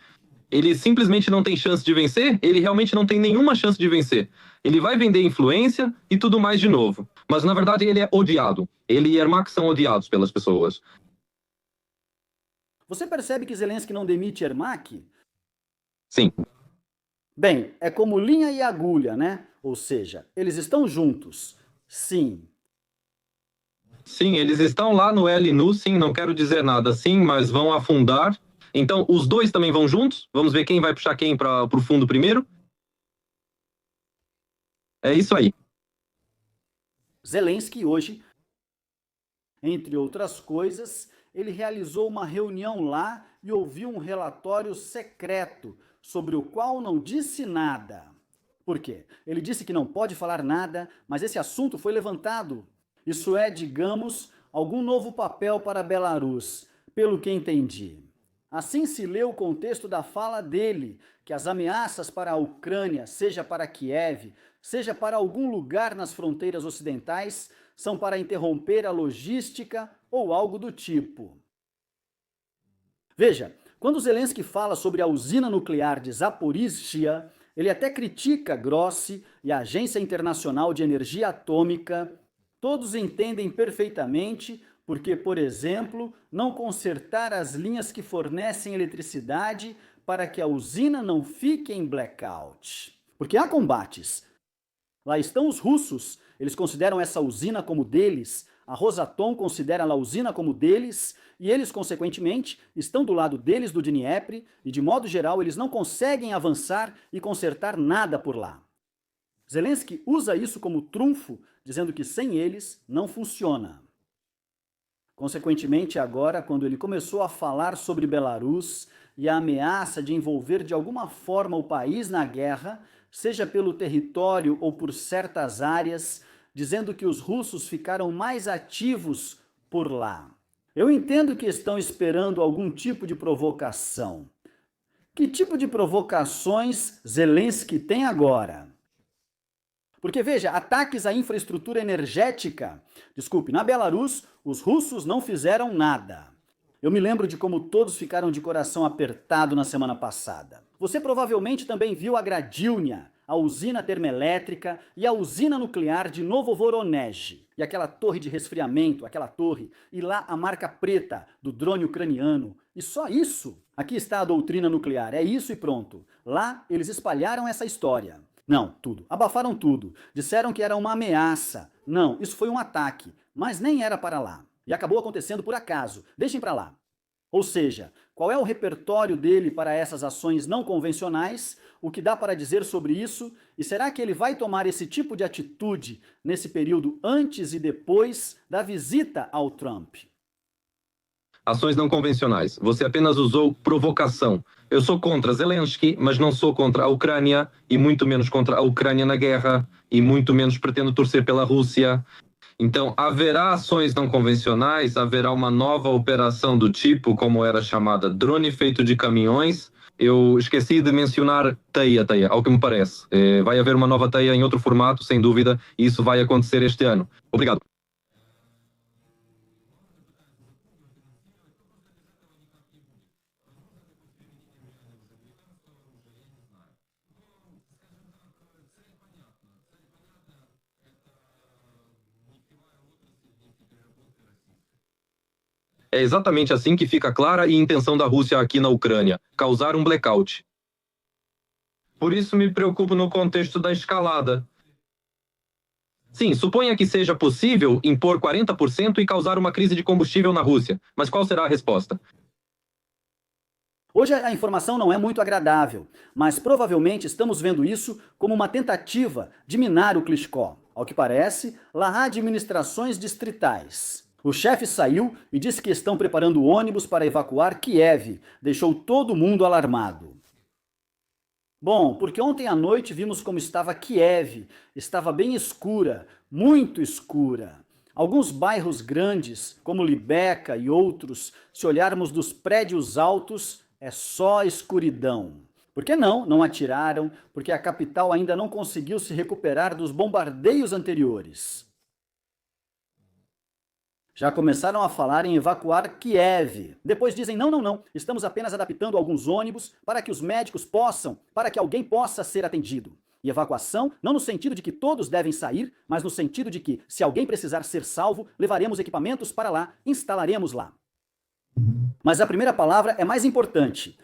Ele simplesmente não tem chance de vencer? Ele realmente não tem nenhuma chance de vencer. Ele vai vender influência e tudo mais de novo. Mas na verdade ele é odiado. Ele e Yermak são odiados pelas pessoas. Você percebe que Zelensky não demite Yermak? Sim. Bem, é como linha e agulha, né? Ou seja, eles estão juntos. Sim. Sim, eles estão lá no LNU, sim, não quero dizer nada, sim, mas vão afundar. Então, os dois também vão juntos? Vamos ver quem vai puxar quem para o fundo primeiro? É isso aí. Zelensky hoje, entre outras coisas, ele realizou uma reunião lá e ouviu um relatório secreto sobre o qual não disse nada. Por quê? Ele disse que não pode falar nada, mas esse assunto foi levantado. Isso é, digamos, algum novo papel para Belarus, pelo que entendi. Assim se lê o contexto da fala dele, que as ameaças para a Ucrânia, seja para Kiev, seja para algum lugar nas fronteiras ocidentais, são para interromper a logística ou algo do tipo. Veja, quando Zelensky fala sobre a usina nuclear de Zaporizhia, ele até critica Grossi e a Agência Internacional de Energia Atômica. Todos entendem perfeitamente porque, por exemplo, não consertar as linhas que fornecem eletricidade para que a usina não fique em blackout. Porque há combates. Lá estão os russos, eles consideram essa usina como deles, a Rosatom considera a usina como deles, e eles, consequentemente, estão do lado deles do Dniepr, e de modo geral eles não conseguem avançar e consertar nada por lá. Zelensky usa isso como trunfo, dizendo que sem eles não funciona. Consequentemente, agora, quando ele começou a falar sobre Belarus e a ameaça de envolver de alguma forma o país na guerra, seja pelo território ou por certas áreas, dizendo que os russos ficaram mais ativos por lá. Eu entendo que estão esperando algum tipo de provocação. Que tipo de provocações Zelensky tem agora? Porque, veja, ataques à infraestrutura energética. Desculpe, na Belarus, os russos não fizeram nada. Eu me lembro de como todos ficaram de coração apertado na semana passada. Você provavelmente também viu a Gradilnia, a usina termoelétrica e a usina nuclear de Novovoronezh. E aquela torre de resfriamento, aquela torre, e lá a marca preta do drone ucraniano. E só isso? Aqui está a doutrina nuclear, é isso e pronto. Lá eles espalharam essa história. Não, tudo. Abafaram tudo. Disseram que era uma ameaça. Não, isso foi um ataque. Mas nem era para lá. E acabou acontecendo por acaso. Deixem para lá. Ou seja, qual é o repertório dele para essas ações não convencionais? O que dá para dizer sobre isso? E será que ele vai tomar esse tipo de atitude nesse período antes e depois da visita ao Trump? Ações não convencionais. Você apenas usou provocação. Eu sou contra Zelensky, mas não sou contra a Ucrânia, e muito menos contra a Ucrânia na guerra, e muito menos pretendo torcer pela Rússia. Então, haverá ações não convencionais, haverá uma nova operação do tipo, como era chamada, drone feito de caminhões. Eu esqueci de mencionar teia, ao que me parece. Vai haver uma nova teia em outro formato, sem dúvida, e isso vai acontecer este ano. Obrigado. É exatamente assim que fica clara a intenção da Rússia aqui na Ucrânia, causar um blackout. Por isso me preocupo no contexto da escalada. Sim, suponha que seja possível impor 40% e causar uma crise de combustível na Rússia. Mas qual será a resposta? Hoje a informação não é muito agradável, mas provavelmente estamos vendo isso como uma tentativa de minar o Klitschko. Ao que parece, lá há administrações distritais. O chefe saiu e disse que estão preparando ônibus para evacuar Kiev. Deixou todo mundo alarmado. Bom, porque ontem à noite vimos como estava Kiev. Estava bem escura, muito escura. Alguns bairros grandes, como Libeca e outros, se olharmos dos prédios altos, é só escuridão. Por que não atiraram? Porque a capital ainda não conseguiu se recuperar dos bombardeios anteriores. Já começaram a falar em evacuar Kiev. Depois dizem, não, estamos apenas adaptando alguns ônibus para que os médicos possam, para que alguém possa ser atendido. E evacuação não no sentido de que todos devem sair, mas no sentido de que, se alguém precisar ser salvo, levaremos equipamentos para lá, instalaremos lá. Mas a primeira palavra é mais importante.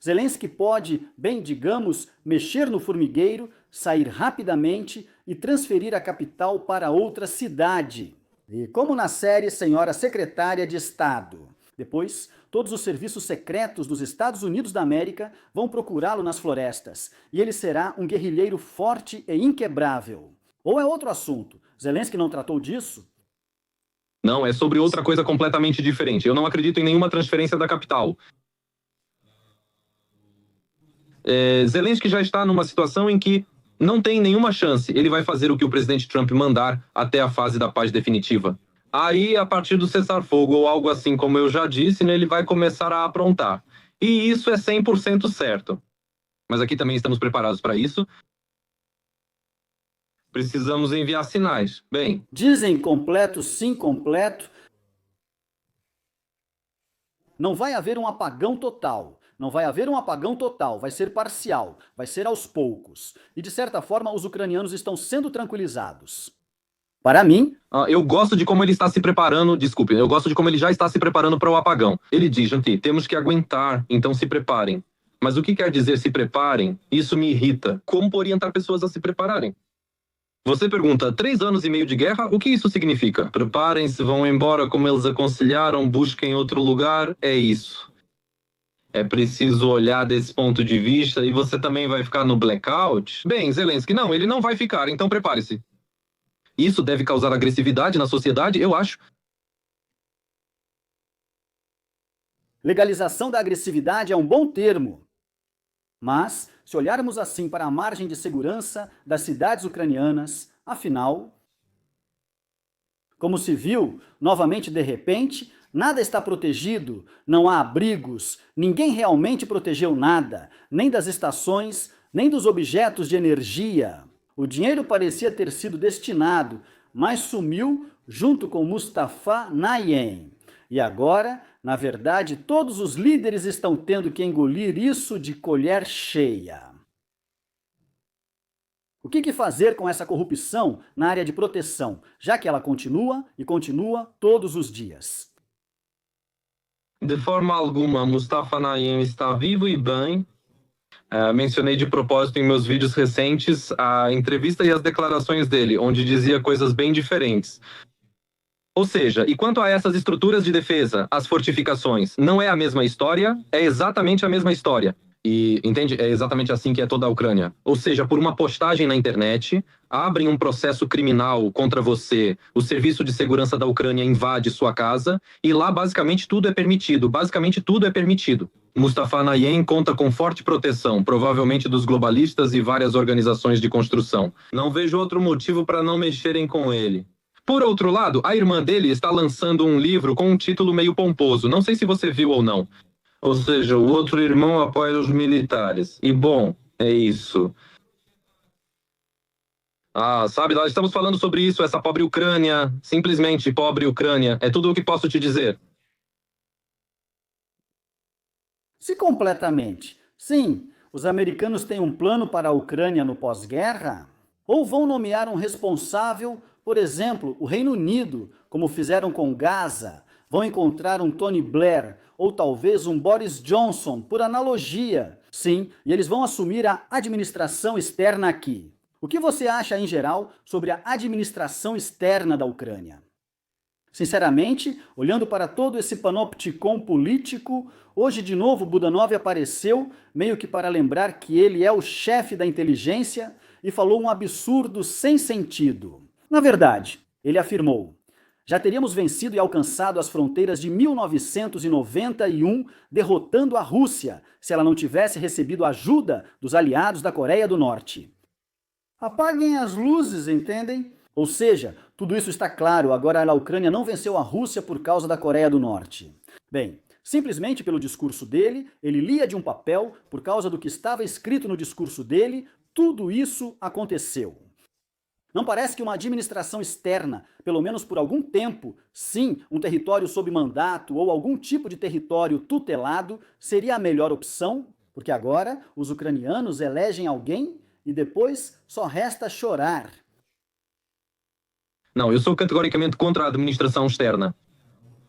Zelensky pode, bem digamos, mexer no formigueiro, sair rapidamente e transferir a capital para outra cidade. E como na série Senhora Secretária de Estado. Depois, todos os serviços secretos dos Estados Unidos da América vão procurá-lo nas florestas, e ele será um guerrilheiro forte e inquebrável. Ou é outro assunto? Zelensky não tratou disso? Não, é sobre outra coisa completamente diferente. Eu não acredito em nenhuma transferência da capital. Zelensky já está numa situação em que não tem nenhuma chance. Ele vai fazer o que o presidente Trump mandar até a fase da paz definitiva. Aí, a partir do cessar-fogo ou algo assim, como eu já disse, né, ele vai começar a aprontar. E isso é 100% certo. Mas aqui também estamos preparados para isso. Precisamos enviar sinais. Bem, Dizem completo, sim, completo. Não vai haver um apagão total. Não vai haver um apagão total, vai ser parcial, vai ser aos poucos. E de certa forma, os ucranianos estão sendo tranquilizados. Para mim, eu gosto de como ele está se preparando, desculpe, eu gosto de como ele já está se preparando para o apagão. Ele diz, Janti, temos que aguentar, então se preparem. Mas o que quer dizer se preparem? Isso me irrita. Como orientar pessoas a se prepararem? Você pergunta, 3 anos e meio de guerra, o que isso significa? Preparem-se, vão embora como eles aconselharam, busquem outro lugar, é isso. É preciso olhar desse ponto de vista e você também vai ficar no blackout? Bem, Zelensky, não, ele não vai ficar, então prepare-se. Isso deve causar agressividade na sociedade, eu acho. legalização da agressividade é um bom termo. Mas, se olharmos assim para a margem de segurança das cidades ucranianas, afinal, como se viu, novamente de repente, nada está protegido, não há abrigos, ninguém realmente protegeu nada, nem das estações, nem dos objetos de energia. O dinheiro parecia ter sido destinado, mas sumiu junto com Mustafa Najem. E agora, na verdade, todos os líderes estão tendo que engolir isso de colher cheia. O que fazer com essa corrupção na área de proteção, já que ela continua e continua todos os dias? De forma alguma, Mustafa Najem está vivo e bem. Mencionei de propósito em meus vídeos recentes a entrevista e as declarações dele, onde dizia coisas bem diferentes. Ou seja, e quanto a essas estruturas de defesa, as fortificações, não é a mesma história? É exatamente a mesma história. E, entende? É exatamente assim que é toda a Ucrânia. Ou seja, por uma postagem na internet, abrem um processo criminal contra você, o Serviço de Segurança da Ucrânia invade sua casa, e lá basicamente tudo é permitido. Basicamente tudo é permitido. Mustafa Najem conta com forte proteção, provavelmente dos globalistas e várias organizações de construção. Não vejo outro motivo para não mexerem com ele. Por outro lado, a irmã dele está lançando um livro com um título meio pomposo, não sei se você viu ou não. Ou seja, o outro irmão apoia os militares. E bom, é isso. Sabe, nós estamos falando sobre isso, essa pobre Ucrânia, simplesmente pobre Ucrânia, é tudo o que posso te dizer. Se completamente. Sim, os americanos têm um plano para a Ucrânia no pós-guerra? Ou vão nomear um responsável, por exemplo, o Reino Unido, como fizeram com Gaza? Vão encontrar um Tony Blair ou talvez um Boris Johnson, por analogia. Sim, e eles vão assumir a administração externa aqui. O que você acha, em geral, sobre a administração externa da Ucrânia? Sinceramente, olhando para todo esse panopticon político, hoje de novo Budanov apareceu, meio que para lembrar que ele é o chefe da inteligência e falou um absurdo sem sentido. Na verdade, ele afirmou: já teríamos vencido e alcançado as fronteiras de 1991, derrotando a Rússia, se ela não tivesse recebido ajuda dos aliados da Coreia do Norte. Apaguem as luzes, entendem? Ou seja, tudo isso está claro, agora a Ucrânia não venceu a Rússia por causa da Coreia do Norte. Bem, simplesmente pelo discurso dele, ele lia de um papel, por causa do que estava escrito no discurso dele, tudo isso aconteceu. Não parece que uma administração externa, pelo menos por algum tempo, sim, um território sob mandato ou algum tipo de território tutelado, seria a melhor opção? Porque agora os ucranianos elegem alguém e depois só resta chorar. Não, eu sou categoricamente contra a administração externa.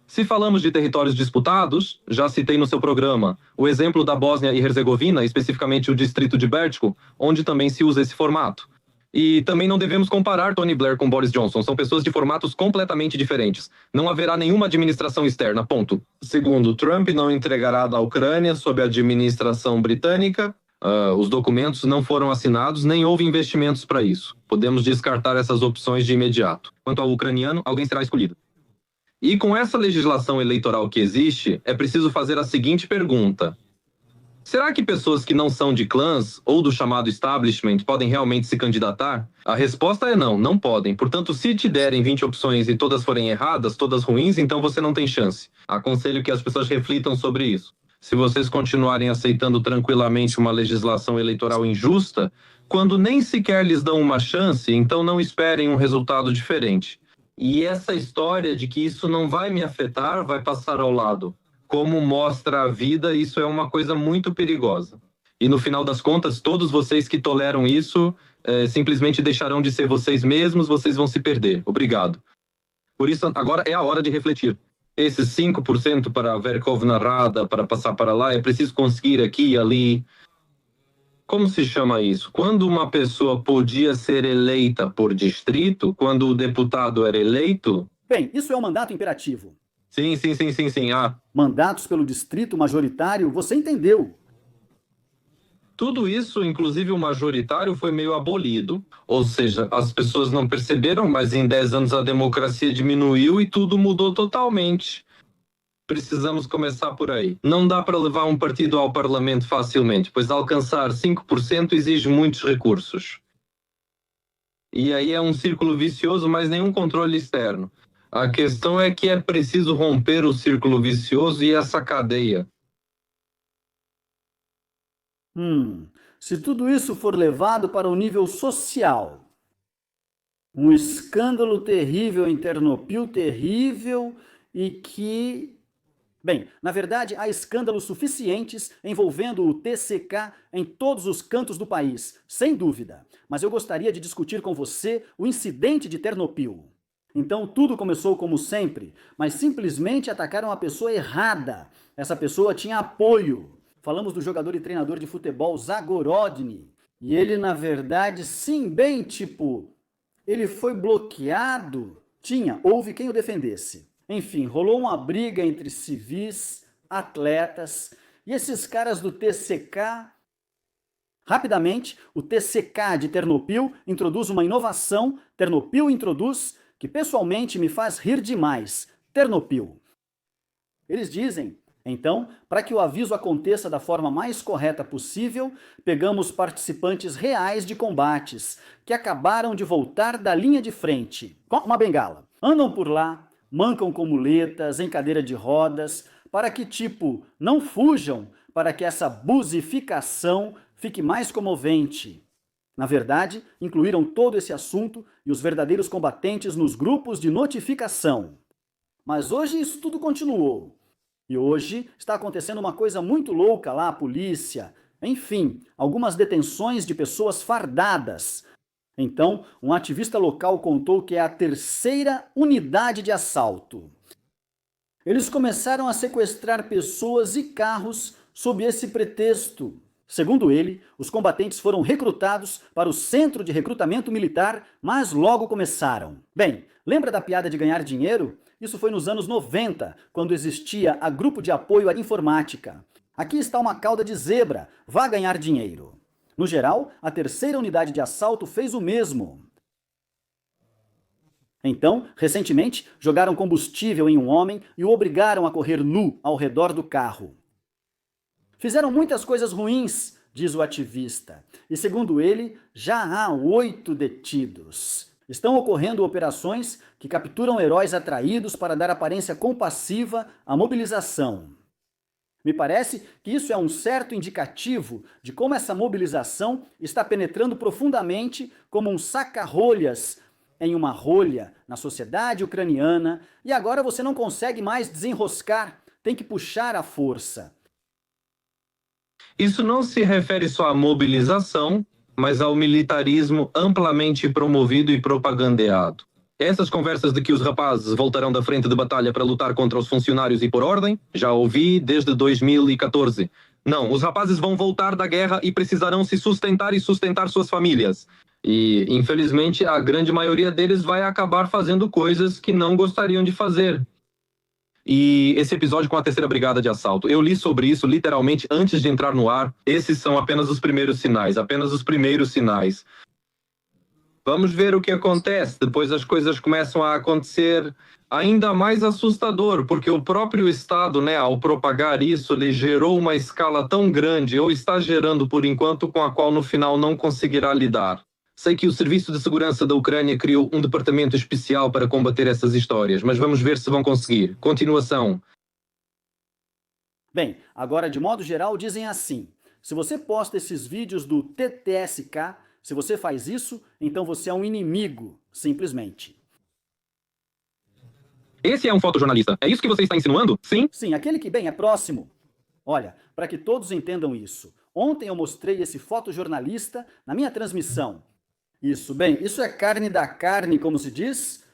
Se falamos de territórios disputados, já citei no seu programa o exemplo da Bósnia e Herzegovina, especificamente o distrito de Bertsko, onde também se usa esse formato. E também não devemos comparar Tony Blair com Boris Johnson, são pessoas de formatos completamente diferentes. Não haverá nenhuma administração externa, ponto. Segundo, Trump não entregará da Ucrânia sob a administração britânica. Os documentos não foram assinados, nem houve investimentos para isso. Podemos descartar essas opções de imediato. Quanto ao ucraniano, alguém será escolhido. E com essa legislação eleitoral que existe, é preciso fazer a seguinte pergunta: Será que pessoas que não são de clãs ou do chamado establishment podem realmente se candidatar? A resposta é não, não podem. Portanto, se te derem 20 opções e todas forem erradas, todas ruins, então você não tem chance. Aconselho que as pessoas reflitam sobre isso. Se vocês continuarem aceitando tranquilamente uma legislação eleitoral injusta, quando nem sequer lhes dão uma chance, então não esperem um resultado diferente. E essa história de que isso não vai me afetar, vai passar ao lado. Como mostra a vida, isso é uma coisa muito perigosa. E no final das contas, todos vocês que toleram isso simplesmente deixarão de ser vocês mesmos, vocês vão se perder. Obrigado. Por isso, agora é a hora de refletir. Esses 5% para Verkhovna Rada, para passar para lá, é preciso conseguir aqui e ali. Como se chama isso? Quando uma pessoa podia ser eleita por distrito, quando o deputado era eleito... Bem, isso é um mandato imperativo. Sim. Mandatos pelo distrito majoritário, você entendeu. Tudo isso, inclusive o majoritário, foi meio abolido. Ou seja, as pessoas não perceberam, mas em 10 anos a democracia diminuiu e tudo mudou totalmente. Precisamos começar por aí. Não dá para levar um partido ao parlamento facilmente, pois alcançar 5% exige muitos recursos. E aí é um círculo vicioso, mas nenhum controle externo. A questão é que é preciso romper o círculo vicioso e essa cadeia. Se tudo isso for levado para o nível social, um escândalo terrível em Ternopil, terrível, e que... Bem, na verdade, há escândalos suficientes envolvendo o TCK em todos os cantos do país, sem dúvida. Mas eu gostaria de discutir com você o incidente de Ternopil. Então tudo começou como sempre, mas simplesmente atacaram a pessoa errada. Essa pessoa tinha apoio. Falamos do jogador e treinador de futebol Zagorodny. E ele, na verdade, sim, bem tipo... Ele foi bloqueado. Houve quem o defendesse. Enfim, rolou uma briga entre civis, atletas, e esses caras do TCK... Rapidamente, o TCK de Ternopil introduz uma inovação, Ternopil introduz, que pessoalmente me faz rir demais, Ternopil. Eles dizem, então, para que o aviso aconteça da forma mais correta possível, pegamos participantes reais de combates, que acabaram de voltar da linha de frente, com uma bengala. Andam por lá, mancam com muletas, em cadeira de rodas, para que, não fujam, para que essa buzificação fique mais comovente. Na verdade, incluíram todo esse assunto e os verdadeiros combatentes nos grupos de notificação. Mas hoje isso tudo continuou. E hoje está acontecendo uma coisa muito louca lá, a polícia. Enfim, algumas detenções de pessoas fardadas. Então, um ativista local contou que é a 3ª unidade de assalto. Eles começaram a sequestrar pessoas e carros sob esse pretexto. Segundo ele, os combatentes foram recrutados para o centro de recrutamento militar, mas logo começaram. Bem, lembra da piada de ganhar dinheiro? Isso foi nos anos 90, quando existia a Grupo de Apoio à Informática. Aqui está uma cauda de zebra, vá ganhar dinheiro. No geral, a 3ª unidade de assalto fez o mesmo. Então, recentemente, jogaram combustível em um homem e o obrigaram a correr nu ao redor do carro. Fizeram muitas coisas ruins, diz o ativista, e segundo ele, já há 8 detidos. Estão ocorrendo operações que capturam heróis atraídos para dar aparência compassiva à mobilização. Me parece que isso é um certo indicativo de como essa mobilização está penetrando profundamente como um saca-rolhas em uma rolha na sociedade ucraniana, e agora você não consegue mais desenroscar, tem que puxar à força. Isso não se refere só à mobilização, mas ao militarismo amplamente promovido e propagandeado. Essas conversas de que os rapazes voltarão da frente de batalha para lutar contra os funcionários e por ordem, já ouvi desde 2014. Não, os rapazes vão voltar da guerra e precisarão se sustentar e sustentar suas famílias. E, infelizmente, a grande maioria deles vai acabar fazendo coisas que não gostariam de fazer. E esse episódio com a 3ª Brigada de Assalto, eu li sobre isso literalmente antes de entrar no ar. Esses são apenas os primeiros sinais, apenas os primeiros sinais. Vamos ver o que acontece. Depois as coisas começam a acontecer ainda mais assustador, porque o próprio Estado, né, ao propagar isso, ele gerou uma escala tão grande, ou está gerando por enquanto, com a qual no final não conseguirá lidar. Sei que o Serviço de Segurança da Ucrânia criou um departamento especial para combater essas histórias, mas vamos ver se vão conseguir. Continuação. Bem, agora de modo geral dizem assim: se você posta esses vídeos do TTSK, se você faz isso, então você é um inimigo, simplesmente. Esse é um fotojornalista. É isso que você está insinuando? Sim? Sim, aquele que, bem, é próximo. Olha, para que todos entendam isso, ontem eu mostrei esse fotojornalista na minha transmissão. Isso, bem, isso é carne da carne, como se diz?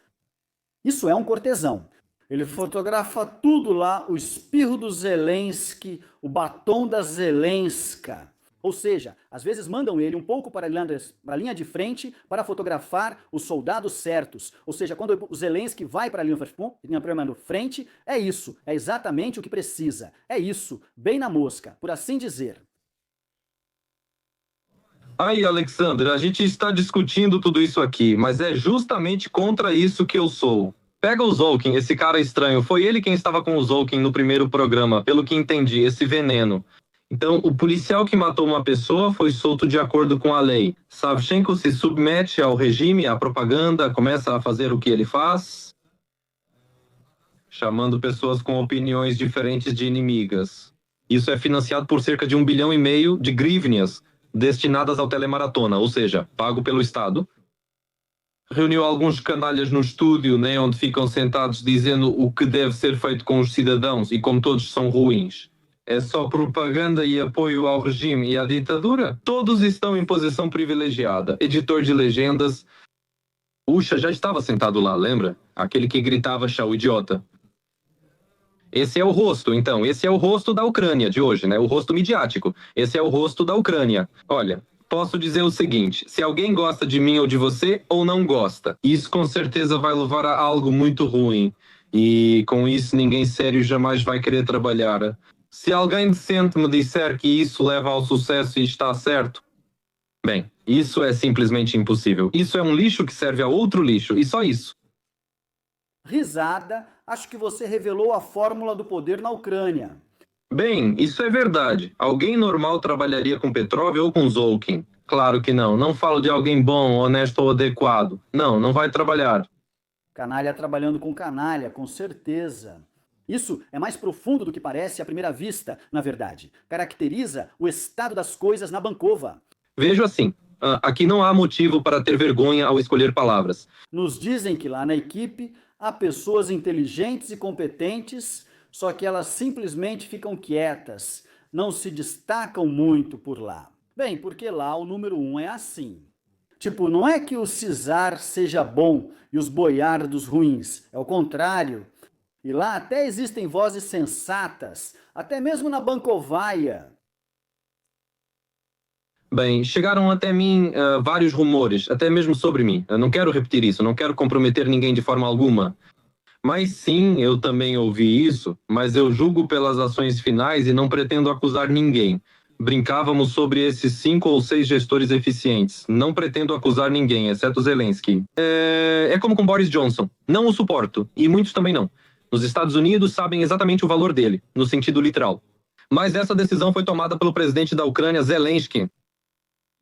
Isso é um cortesão. Ele fotografa tudo lá, o espirro do Zelensky, o batom da Zelenska. Ou seja, às vezes mandam ele um pouco para a linha de frente para fotografar os soldados certos. Ou seja, quando o Zelensky vai para a linha de frente, é isso, é exatamente o que precisa. É isso, bem na mosca, por assim dizer. Aí, Alexander, a gente está discutindo tudo isso aqui, mas é justamente contra isso que eu sou. Pega o Zolkin, esse cara estranho. Foi ele quem estava com o Zolkin no primeiro programa, pelo que entendi, esse veneno. Então, o policial que matou uma pessoa foi solto de acordo com a lei. Savchenko se submete ao regime, à propaganda, começa a fazer o que ele faz, chamando pessoas com opiniões diferentes de inimigas. Isso é financiado por cerca de 1,5 bilhão de grivnias, destinadas ao telemaratona, ou seja, pago pelo Estado. Reuniu alguns canalhas no estúdio, né, onde ficam sentados dizendo o que deve ser feito com os cidadãos, e como todos são ruins. É só propaganda e apoio ao regime e à ditadura? Todos estão em posição privilegiada. Editor de legendas. Usha já estava sentado lá, lembra? Aquele que gritava "Chau, idiota". Esse é o rosto, então. Esse é o rosto da Ucrânia de hoje, né? O rosto midiático. Esse é o rosto da Ucrânia. Olha, posso dizer o seguinte: se alguém gosta de mim ou de você, ou não gosta, isso com certeza vai levar a algo muito ruim. E com isso ninguém sério jamais vai querer trabalhar. Se alguém decente me disser que isso leva ao sucesso e está certo, bem, isso é simplesmente impossível. Isso é um lixo que serve a outro lixo, e só isso. Risada, acho que você revelou a fórmula do poder na Ucrânia. Bem, isso é verdade. Alguém normal trabalharia com Petrov ou com Zolkin? Claro que não. Não falo de alguém bom, honesto ou adequado. Não, não vai trabalhar. Canalha trabalhando com canalha, com certeza. Isso é mais profundo do que parece à primeira vista, na verdade. Caracteriza o estado das coisas na Bankova. Vejo assim, aqui não há motivo para ter vergonha ao escolher palavras. Nos dizem que lá na equipe há pessoas inteligentes e competentes, só que elas simplesmente ficam quietas, não se destacam muito por lá. Bem, porque lá o número 1 é assim. Tipo, não é que o Czar seja bom e os boiardos ruins, é o contrário. E lá até existem vozes sensatas, até mesmo na Bankovaia. Bem, chegaram até mim vários rumores, até mesmo sobre mim. Eu não quero repetir isso, não quero comprometer ninguém de forma alguma. Mas sim, eu também ouvi isso, mas eu julgo pelas ações finais e não pretendo acusar ninguém. Brincávamos sobre esses 5 ou 6 gestores eficientes. Não pretendo acusar ninguém, exceto Zelensky. É como com Boris Johnson. Não o suporto, e muitos também não. Nos Estados Unidos sabem exatamente o valor dele, no sentido literal. Mas essa decisão foi tomada pelo presidente da Ucrânia, Zelensky.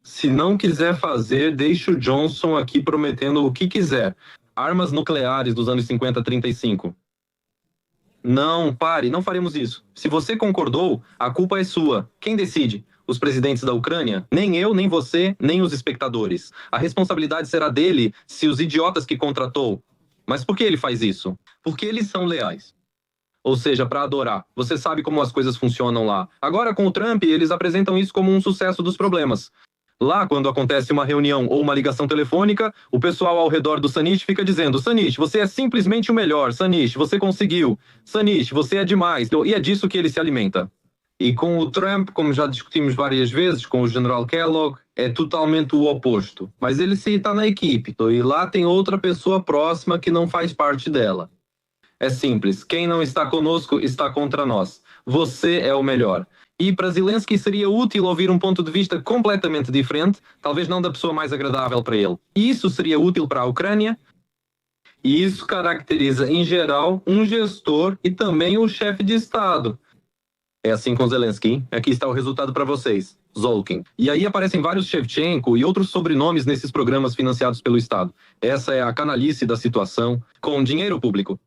Se não quiser fazer, deixe o Johnson aqui prometendo o que quiser. Armas nucleares dos anos 50 a 35. Não, pare, não faremos isso. Se você concordou, a culpa é sua. Quem decide? Os presidentes da Ucrânia? Nem eu, nem você, nem os espectadores. A responsabilidade será dele se os idiotas que contratou. Mas por que ele faz isso? Porque eles são leais. Ou seja, para adorar. Você sabe como as coisas funcionam lá. Agora, com o Trump, eles apresentam isso como um sucesso dos problemas. Lá, quando acontece uma reunião ou uma ligação telefônica, o pessoal ao redor do Sanish fica dizendo: Sanish, você é simplesmente o melhor. Sanish, você conseguiu. Sanish, você é demais. E é disso que ele se alimenta. E com o Trump, como já discutimos várias vezes, com o General Kellogg, é totalmente o oposto. Mas ele sim está na equipe. E lá tem outra pessoa próxima que não faz parte dela. É simples. Quem não está conosco está contra nós. Você é o melhor. E para Zelensky seria útil ouvir um ponto de vista completamente diferente, talvez não da pessoa mais agradável para ele. E isso seria útil para a Ucrânia, e isso caracteriza, em geral, um gestor e também um chefe de Estado. É assim com Zelensky. Aqui está o resultado para vocês. Zolkin. E aí aparecem vários Shevchenko e outros sobrenomes nesses programas financiados pelo Estado. Essa é a canalice da situação com dinheiro público.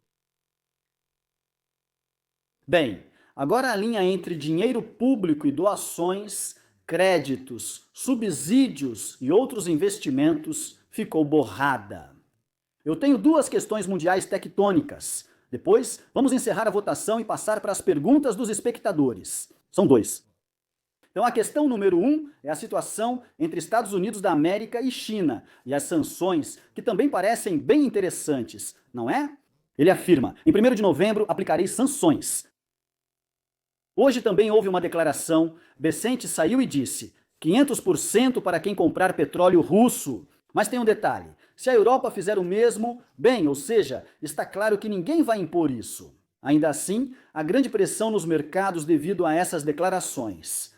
Bem, agora a linha entre dinheiro público e doações, créditos, subsídios e outros investimentos ficou borrada. Eu tenho duas questões mundiais tectônicas. Depois, vamos encerrar a votação e passar para as perguntas dos espectadores. São dois. Então, a questão número 1 é a situação entre Estados Unidos da América e China, e as sanções, que também parecem bem interessantes, não é? Ele afirma: em 1º de novembro aplicarei sanções. Hoje também houve uma declaração. Bessent saiu e disse: 500% para quem comprar petróleo russo. Mas tem um detalhe: se a Europa fizer o mesmo, bem, ou seja, está claro que ninguém vai impor isso. Ainda assim, há grande pressão nos mercados devido a essas declarações.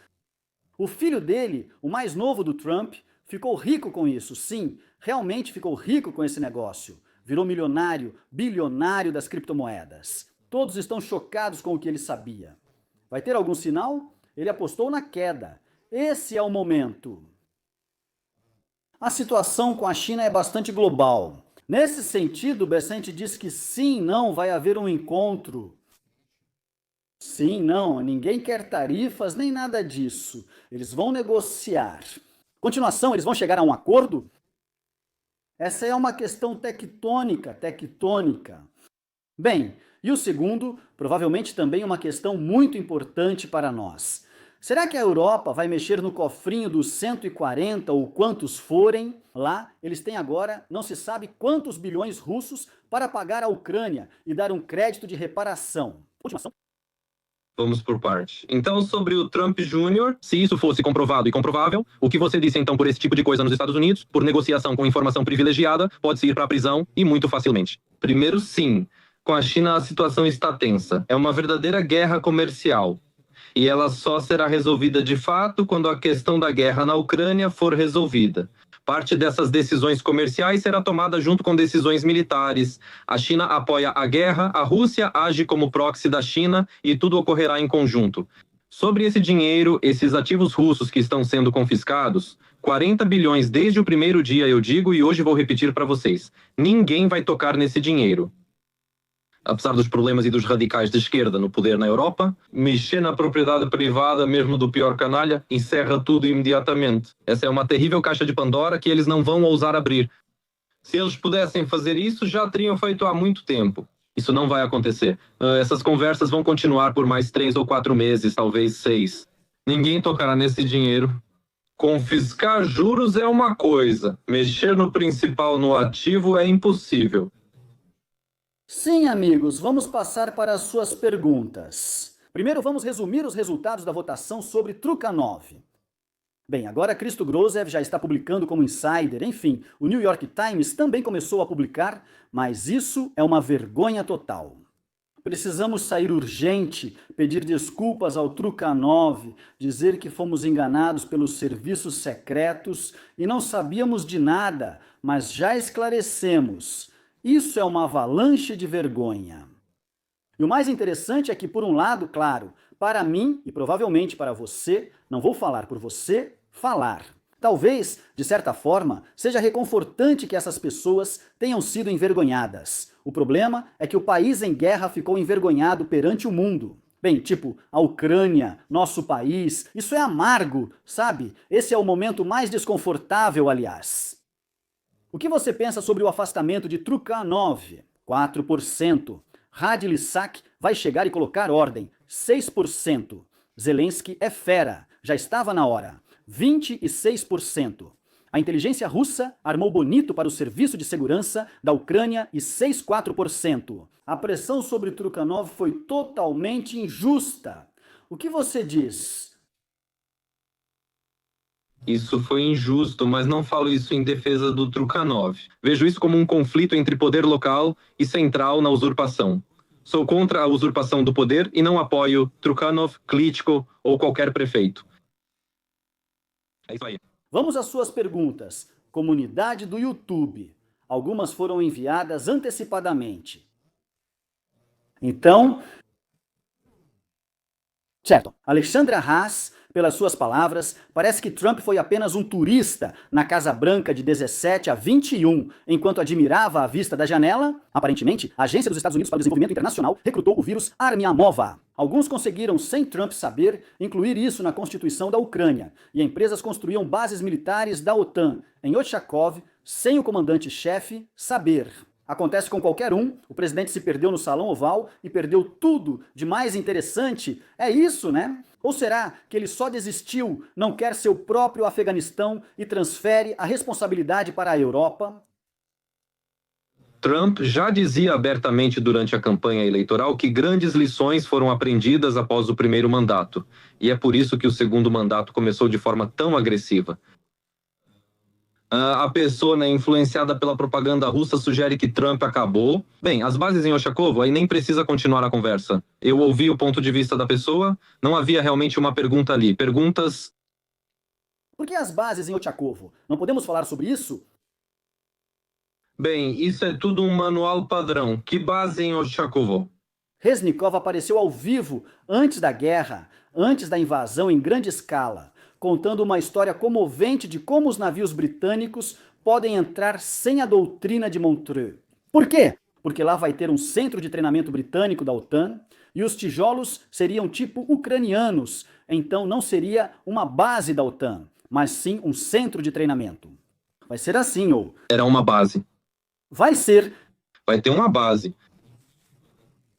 O filho dele, o mais novo do Trump, ficou rico com isso, sim, realmente ficou rico com esse negócio. Virou milionário, bilionário das criptomoedas. Todos estão chocados com o que ele sabia. Vai ter algum sinal? Ele apostou na queda. Esse é o momento. A situação com a China é bastante global. Nesse sentido, Bessent diz que sim, não, vai haver um encontro. Sim, não, ninguém quer tarifas nem nada disso. Eles vão negociar. Continuação, eles vão chegar a um acordo? Essa é uma questão tectônica. Bem, e o segundo, provavelmente também uma questão muito importante para nós. Será que a Europa vai mexer no cofrinho dos 140 ou quantos forem? Lá, eles têm agora, não se sabe quantos bilhões russos para pagar à Ucrânia e dar um crédito de reparação. Continuação. Vamos por parte. Então, sobre o Trump Jr., se isso fosse comprovado e comprovável, o que você disse então por esse tipo de coisa nos Estados Unidos, por negociação com informação privilegiada, pode-se ir para a prisão e muito facilmente. Primeiro, sim. Com a China a situação está tensa. É uma verdadeira guerra comercial. E ela só será resolvida de fato quando a questão da guerra na Ucrânia for resolvida. Parte dessas decisões comerciais será tomada junto com decisões militares. A China apoia a guerra, a Rússia age como proxy da China e tudo ocorrerá em conjunto. Sobre esse dinheiro, esses ativos russos que estão sendo confiscados, 40 bilhões desde o primeiro dia eu digo e hoje vou repetir para vocês. Ninguém vai tocar nesse dinheiro. Apesar dos problemas e dos radicais de esquerda no poder na Europa, mexer na propriedade privada, mesmo do pior canalha, encerra tudo imediatamente. Essa é uma terrível caixa de Pandora que eles não vão ousar abrir. Se eles pudessem fazer isso, já teriam feito há muito tempo. Isso não vai acontecer. Essas conversas vão continuar por mais 3 ou 4 meses, talvez 6. Ninguém tocará nesse dinheiro. Confiscar juros é uma coisa. Mexer no principal, no ativo, é impossível. Sim, amigos, vamos passar para as suas perguntas. Primeiro vamos resumir os resultados da votação sobre Trukhanov. Bem, agora Christo Grozev já está publicando como insider, enfim, o New York Times também começou a publicar, mas isso é uma vergonha total. Precisamos sair urgente, pedir desculpas ao Trukhanov, dizer que fomos enganados pelos serviços secretos e não sabíamos de nada, mas já esclarecemos. Isso é uma avalanche de vergonha. E o mais interessante é que, por um lado, claro, para mim e provavelmente para você, não vou falar por você, falar. Talvez, de certa forma, seja reconfortante que essas pessoas tenham sido envergonhadas. O problema é que o país em guerra ficou envergonhado perante o mundo. Bem, tipo, a Ucrânia, nosso país, isso é amargo, sabe? Esse é o momento mais desconfortável, aliás. O que você pensa sobre o afastamento de Trukhanov? 4%. Radlisak vai chegar e colocar ordem. 6%. Zelensky é fera. Já estava na hora. 26%. A inteligência russa armou bonito para o serviço de segurança da Ucrânia e 6,4%. A pressão sobre Trukhanov foi totalmente injusta. O que você diz? Isso foi injusto, mas não falo isso em defesa do Trukhanov. Vejo isso como um conflito entre poder local e central na usurpação. Sou contra a usurpação do poder e não apoio Trukhanov, Klitschko ou qualquer prefeito. É isso aí. Vamos às suas perguntas. Comunidade do YouTube. Algumas foram enviadas antecipadamente. Então, certo. Alexandra Haas, pelas suas palavras, parece que Trump foi apenas um turista na Casa Branca de 17 a 21, enquanto admirava a vista da janela. Aparentemente, a Agência dos Estados Unidos para o Desenvolvimento Internacional recrutou o vírus Armiamova. Alguns conseguiram, sem Trump saber, incluir isso na Constituição da Ucrânia, e empresas construíam bases militares da OTAN em Ochakov, sem o comandante-chefe saber. Acontece com qualquer um, o presidente se perdeu no Salão Oval e perdeu tudo de mais interessante. É isso, né? Ou será que ele só desistiu, não quer seu próprio Afeganistão e transfere a responsabilidade para a Europa? Trump já dizia abertamente durante a campanha eleitoral que grandes lições foram aprendidas após o primeiro mandato. E é por isso que o segundo mandato começou de forma tão agressiva. A pessoa, né, influenciada pela propaganda russa sugere que Trump acabou. Bem, as bases em Ochakovo, aí nem precisa continuar a conversa. Eu ouvi o ponto de vista da pessoa, não havia realmente uma pergunta ali. Perguntas... Por que as bases em Ochakovo? Não podemos falar sobre isso? Bem, isso é tudo um manual padrão. Que base em Ochakovo? Reznikov apareceu ao vivo antes da guerra, antes da invasão em grande escala, contando uma história comovente de como os navios britânicos podem entrar sem a doutrina de Montreux. Por quê? Porque lá vai ter um centro de treinamento britânico da OTAN e os tijolos seriam tipo ucranianos, então não seria uma base da OTAN, mas sim um centro de treinamento. Vai ser assim, ou... Era uma base. Vai ser. Vai ter uma base.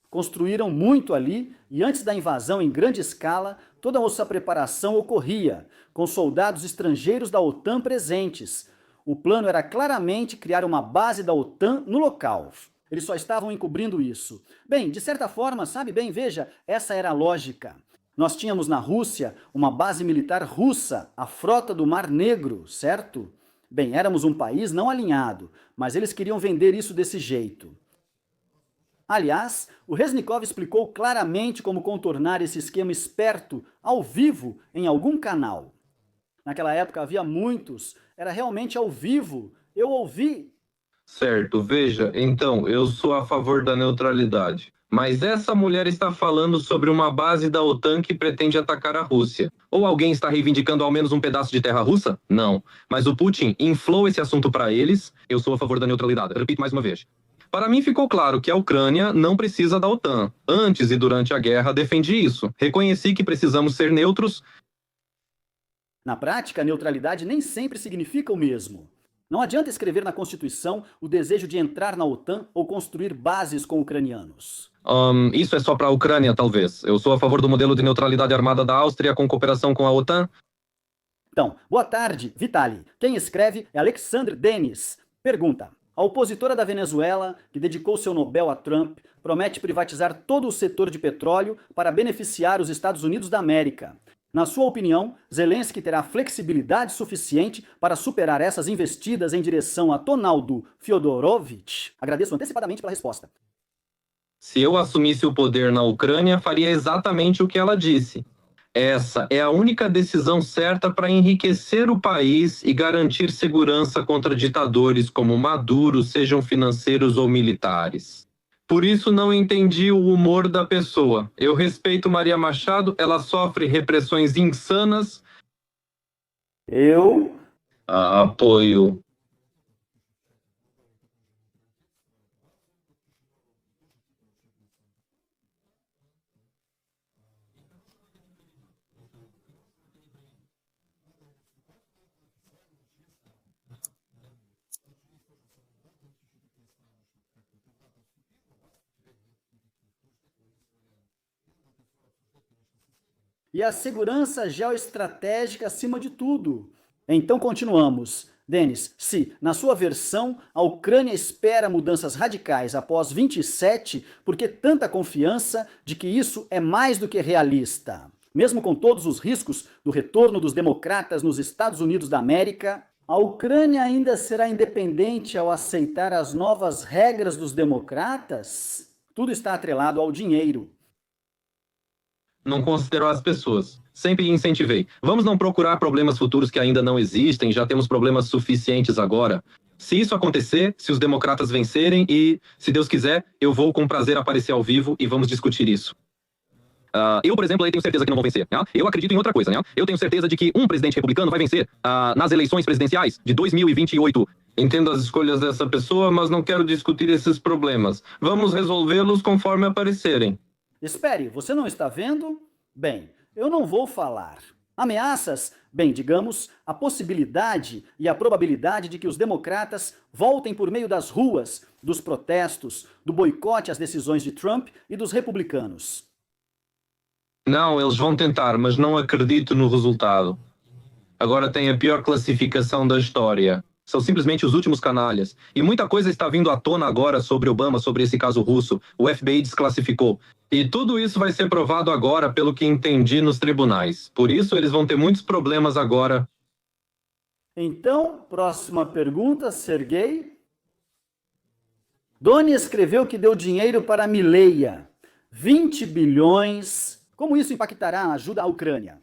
Construíram muito ali e antes da invasão em grande escala, toda essa preparação ocorria, com soldados estrangeiros da OTAN presentes. O plano era claramente criar uma base da OTAN no local. Eles só estavam encobrindo isso. Bem, de certa forma, sabe bem, veja, essa era a lógica. Nós tínhamos na Rússia uma base militar russa, a Frota do Mar Negro, certo? Bem, éramos um país não alinhado, mas eles queriam vender isso desse jeito. Aliás, o Reznikov explicou claramente como contornar esse esquema esperto ao vivo em algum canal. Naquela época havia muitos, era realmente ao vivo, eu ouvi. Certo, veja, então, eu sou a favor da neutralidade. Mas essa mulher está falando sobre uma base da OTAN que pretende atacar a Rússia. Ou alguém está reivindicando ao menos um pedaço de terra russa? Não. Mas o Putin inflou esse assunto para eles. Eu sou a favor da neutralidade. Repito mais uma vez. Para mim ficou claro que a Ucrânia não precisa da OTAN. Antes e durante a guerra defendi isso. Reconheci que precisamos ser neutros. Na prática, a neutralidade nem sempre significa o mesmo. Não adianta escrever na Constituição o desejo de entrar na OTAN ou construir bases com ucranianos. Isso é só para a Ucrânia, talvez. Eu sou a favor do modelo de neutralidade armada da Áustria com cooperação com a OTAN. Então, boa tarde, Vitali. Quem escreve é Alexandre Denis. Pergunta. A opositora da Venezuela, que dedicou seu Nobel a Trump, promete privatizar todo o setor de petróleo para beneficiar os Estados Unidos da América. Na sua opinião, Zelensky terá flexibilidade suficiente para superar essas investidas em direção a Tonaldo Fyodorovich? Agradeço antecipadamente pela resposta. Se eu assumisse o poder na Ucrânia, faria exatamente o que ela disse. Essa é a única decisão certa para enriquecer o país e garantir segurança contra ditadores como Maduro, sejam financeiros ou militares. Por isso não entendi o humor da pessoa. Eu respeito Maria Machado, ela sofre repressões insanas. Eu Apoio. E a segurança geoestratégica acima de tudo. Então continuamos. Denis, se, na sua versão, a Ucrânia espera mudanças radicais após 27, por que tanta confiança de que isso é mais do que realista? Mesmo com todos os riscos do retorno dos democratas nos Estados Unidos da América, a Ucrânia ainda será independente ao aceitar as novas regras dos democratas? Tudo está atrelado ao dinheiro. Não considero as pessoas. Sempre incentivei. Vamos não procurar problemas futuros que ainda não existem, já temos problemas suficientes agora. Se isso acontecer, se os democratas vencerem e, se Deus quiser, eu vou com prazer aparecer ao vivo e vamos discutir isso. Eu, por exemplo, tenho certeza que não vão vencer. Né? Eu acredito em outra coisa. Né? Eu tenho certeza de que um presidente republicano vai vencer nas eleições presidenciais de 2028. Entendo as escolhas dessa pessoa, mas não quero discutir esses problemas. Vamos resolvê-los conforme aparecerem. Espere, você não está vendo? Bem, eu não vou falar. Ameaças? Bem, digamos, a possibilidade e a probabilidade de que os democratas voltem por meio das ruas, dos protestos, do boicote às decisões de Trump e dos republicanos. Não, eles vão tentar, mas não acredito no resultado. Agora tem a pior classificação da história. São simplesmente os últimos canalhas. E muita coisa está vindo à tona agora sobre Obama, sobre esse caso russo. O FBI desclassificou. E tudo isso vai ser provado agora, pelo que entendi, nos tribunais. Por isso, eles vão ter muitos problemas agora. Então, próxima pergunta, Sergei. Doni escreveu que deu dinheiro para a Mileia. 20 bilhões. Como isso impactará a ajuda à Ucrânia?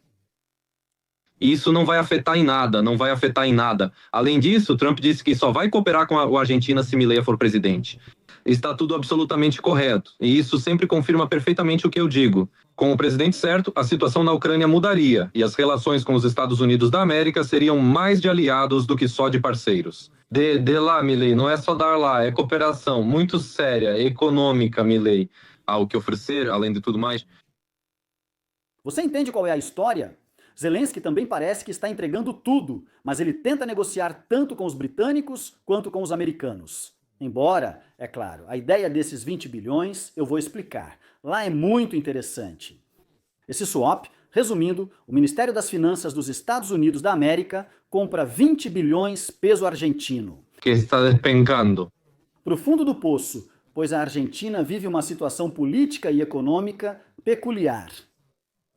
Isso não vai afetar em nada, não vai afetar em nada. Além disso, Trump disse que só vai cooperar com a Argentina se Milei for presidente. Está tudo absolutamente correto, e isso sempre confirma perfeitamente o que eu digo. Com o presidente certo, a situação na Ucrânia mudaria, e as relações com os Estados Unidos da América seriam mais de aliados do que só de parceiros. De lá, Milei, não é só dar lá, é cooperação muito séria, econômica, Milei. Há o que oferecer, além de tudo mais. Você entende qual é a história? Zelensky também parece que está entregando tudo, mas ele tenta negociar tanto com os britânicos quanto com os americanos. Embora, é claro, a ideia desses 20 bilhões eu vou explicar. Lá é muito interessante. Esse swap, resumindo, o Ministério das Finanças dos Estados Unidos da América compra 20 bilhões peso argentino. Que está despencando. Para o fundo do poço, pois a Argentina vive uma situação política e econômica peculiar.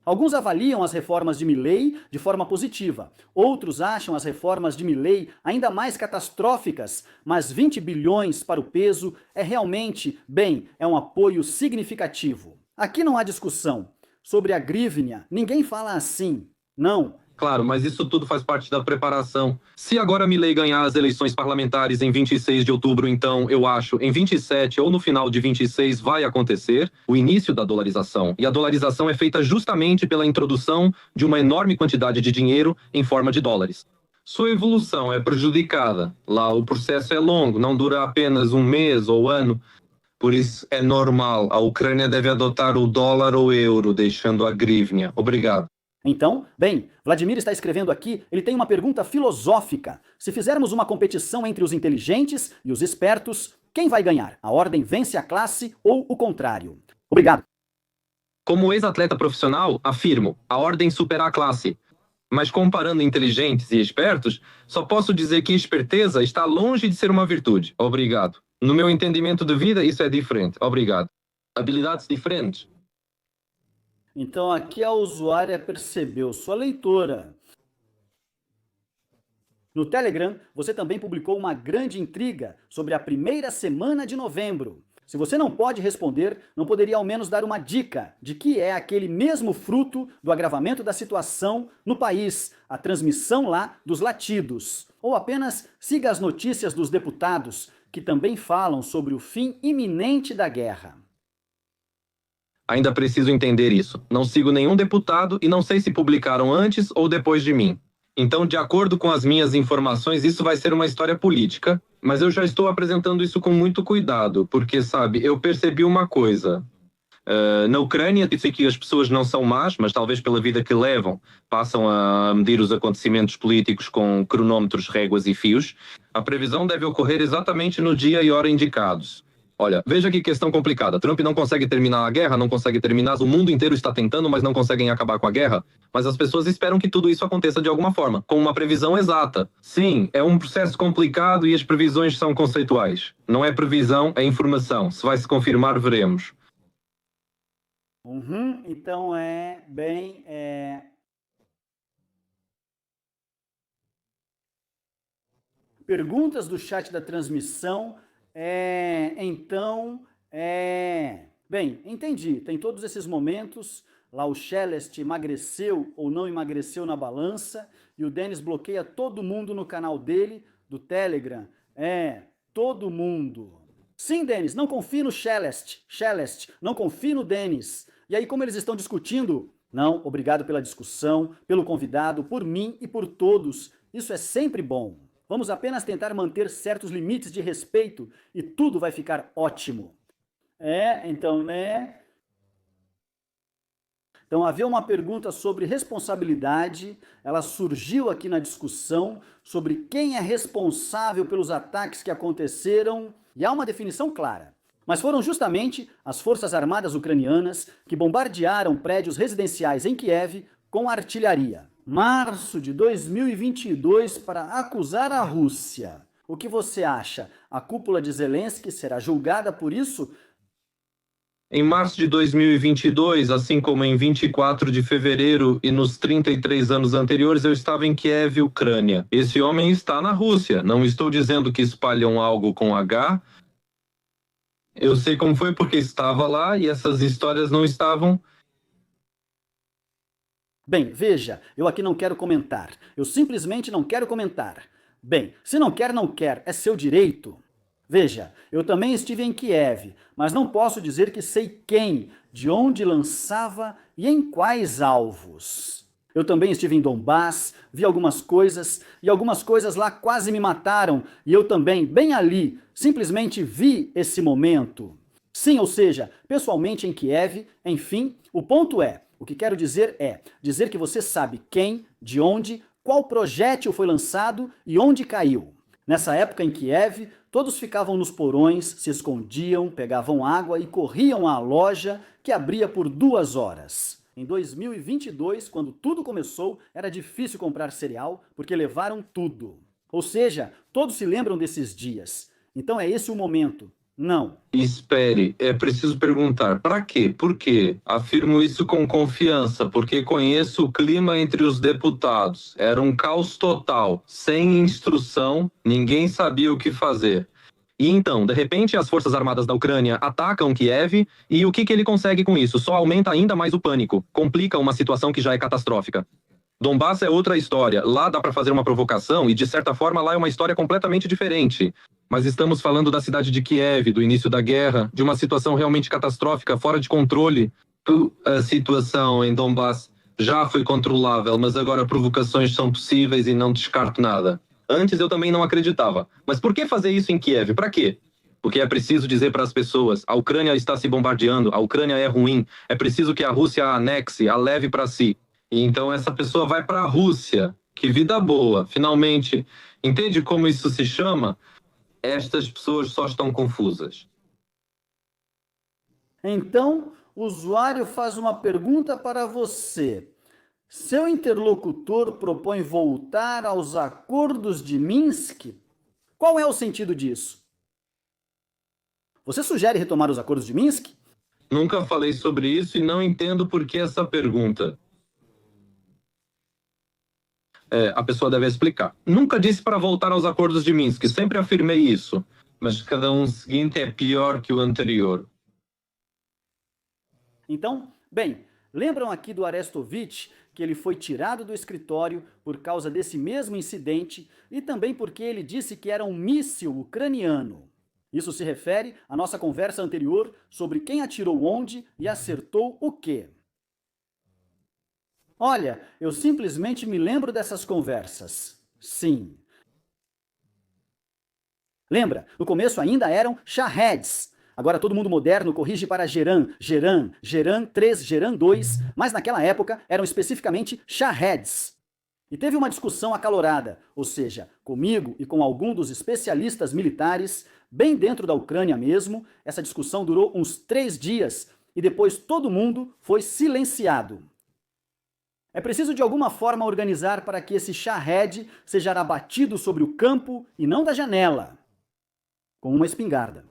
Alguns avaliam as reformas de Milei de forma positiva, outros acham as reformas de Milei ainda mais catastróficas, mas 20 bilhões para o peso é realmente, bem, é um apoio significativo. Aqui não há discussão. Sobre a grivnia, ninguém fala assim. Não. Claro, mas isso tudo faz parte da preparação. Se agora Milei ganhar as eleições parlamentares em 26 de outubro, então, eu acho, em 27 ou no final de 26 vai acontecer o início da dolarização. E a dolarização é feita justamente pela introdução de uma enorme quantidade de dinheiro em forma de dólares. Sua evolução é prejudicada. Lá o processo é longo, não dura apenas um mês ou ano. Por isso é normal. A Ucrânia deve adotar o dólar ou euro, deixando a grivnia. Obrigado. Então, bem, Vladimir está escrevendo aqui, ele tem uma pergunta filosófica. Se fizermos uma competição entre os inteligentes e os espertos, quem vai ganhar? A ordem vence a classe ou o contrário? Obrigado. Como ex-atleta profissional, afirmo, a ordem supera a classe. Mas comparando inteligentes e espertos, só posso dizer que esperteza está longe de ser uma virtude. Obrigado. No meu entendimento de vida, isso é diferente. Obrigado. Habilidades diferentes. Então aqui a usuária percebeu, sua leitora. No Telegram, você também publicou uma grande intriga sobre a primeira semana de novembro. Se você não pode responder, não poderia ao menos dar uma dica de que é aquele mesmo fruto do agravamento da situação no país, a transmissão lá dos latidos. Ou apenas siga as notícias dos deputados, que também falam sobre o fim iminente da guerra. Ainda preciso entender isso. Não sigo nenhum deputado e não sei se publicaram antes ou depois de mim. Então, de acordo com as minhas informações, isso vai ser uma história política, mas eu já estou apresentando isso com muito cuidado, porque, sabe, eu percebi uma coisa. Na Ucrânia, eu sei que as pessoas não são más, mas talvez pela vida que levam, passam a medir os acontecimentos políticos com cronómetros, réguas e fios. A previsão deve ocorrer exatamente no dia e hora indicados. Olha, veja que questão complicada. Trump não consegue terminar a guerra, não consegue terminar, o mundo inteiro está tentando, mas não conseguem acabar com a guerra. Mas as pessoas esperam que tudo isso aconteça de alguma forma, com uma previsão exata. Sim, é um processo complicado e as previsões são conceituais. Não é previsão, é informação. Se vai se confirmar, veremos. Então perguntas do chat da transmissão. Bem, entendi. Tem todos esses momentos. Lá o Shellest emagreceu ou não emagreceu na balança. E o Denis bloqueia todo mundo no canal dele, do Telegram. Todo mundo. Sim, Denis, não confie no Shellest. Shellest, não confie no Denis. E aí, como eles estão discutindo? Não, obrigado pela discussão, pelo convidado, por mim e por todos. Isso é sempre bom. Vamos apenas tentar manter certos limites de respeito e tudo vai ficar ótimo. Então, né? Então, havia uma pergunta sobre responsabilidade, ela surgiu aqui na discussão sobre quem é responsável pelos ataques que aconteceram, e há uma definição clara. Mas foram justamente as forças armadas ucranianas que bombardearam prédios residenciais em Kiev com artilharia. Março de 2022 para acusar a Rússia. O que você acha? A cúpula de Zelensky será julgada por isso? Em março de 2022, assim como em 24 de fevereiro e nos 33 anos anteriores, eu estava em Kiev, Ucrânia. Esse homem está na Rússia. Não estou dizendo que espalham algo com H. Eu sei como foi porque estava lá e essas histórias não estavam. Bem, veja, eu aqui não quero comentar. Eu simplesmente não quero comentar. Bem, se não quer, não quer. É seu direito. Veja, eu também estive em Kiev, mas não posso dizer que sei quem, de onde lançava e em quais alvos. Eu também estive em Donbass, vi algumas coisas, e algumas coisas lá quase me mataram, e eu também, bem ali, simplesmente vi esse momento. Sim, ou seja, pessoalmente em Kiev, enfim, o ponto é, o que quero dizer é dizer que você sabe quem, de onde, qual projétil foi lançado e onde caiu. Nessa época em Kiev, todos ficavam nos porões, se escondiam, pegavam água e corriam à loja que abria por 2 horas. Em 2022, quando tudo começou, era difícil comprar cereal porque levaram tudo. Ou seja, todos se lembram desses dias. Então é esse o momento. Não. Espere, é preciso perguntar, para quê? Por quê? Afirmo isso com confiança, porque conheço o clima entre os deputados. Era um caos total, sem instrução, ninguém sabia o que fazer. E então, de repente, as forças armadas da Ucrânia atacam Kiev, e o que ele consegue com isso? Só aumenta ainda mais o pânico, complica uma situação que já é catastrófica. Donbass é outra história. Lá dá para fazer uma provocação e, de certa forma, lá é uma história completamente diferente. Mas estamos falando da cidade de Kiev, do início da guerra, de uma situação realmente catastrófica, fora de controle. A situação em Donbass já foi controlável, mas agora provocações são possíveis e não descarto nada. Antes eu também não acreditava. Mas por que fazer isso em Kiev? Para quê? Porque é preciso dizer para as pessoas, a Ucrânia está se bombardeando, a Ucrânia é ruim, é preciso que a Rússia a anexe, a leve para si. E então essa pessoa vai para a Rússia. Que vida boa, finalmente. Entende como isso se chama? Estas pessoas só estão confusas. Então, o usuário faz uma pergunta para você. Seu interlocutor propõe voltar aos acordos de Minsk? Qual é o sentido disso? Você sugere retomar os acordos de Minsk? Nunca falei sobre isso e não entendo por que essa pergunta. A pessoa deve explicar. Nunca disse para voltar aos acordos de Minsk, sempre afirmei isso. Mas cada um seguinte é pior que o anterior. Então, bem, lembram aqui do Arestovich que ele foi tirado do escritório por causa desse mesmo incidente e também porque ele disse que era um míssil ucraniano. Isso se refere à nossa conversa anterior sobre quem atirou onde e acertou o quê. Olha, eu simplesmente me lembro dessas conversas. Sim. Lembra? No começo ainda eram Shaheeds. Agora todo mundo moderno corrige para Geran, Geran, Geran 3, Geran 2, mas naquela época eram especificamente Shaheeds. E teve uma discussão acalorada, ou seja, comigo e com algum dos especialistas militares, bem dentro da Ucrânia mesmo. Essa discussão durou uns 3 dias e depois todo mundo foi silenciado. É preciso de alguma forma organizar para que esse Shahed seja abatido sobre o campo e não da janela, com uma espingarda.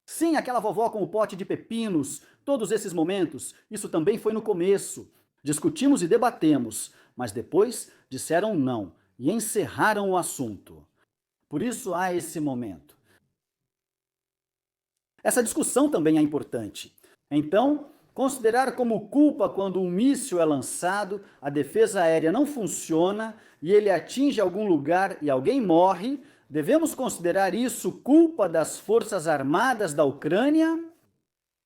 Sim, aquela vovó com o pote de pepinos, todos esses momentos, isso também foi no começo. Discutimos e debatemos, mas depois disseram não e encerraram o assunto. Por isso há esse momento. Essa discussão também é importante. Então, considerar como culpa quando um míssil é lançado, a defesa aérea não funciona e ele atinge algum lugar e alguém morre, devemos considerar isso culpa das Forças Armadas da Ucrânia?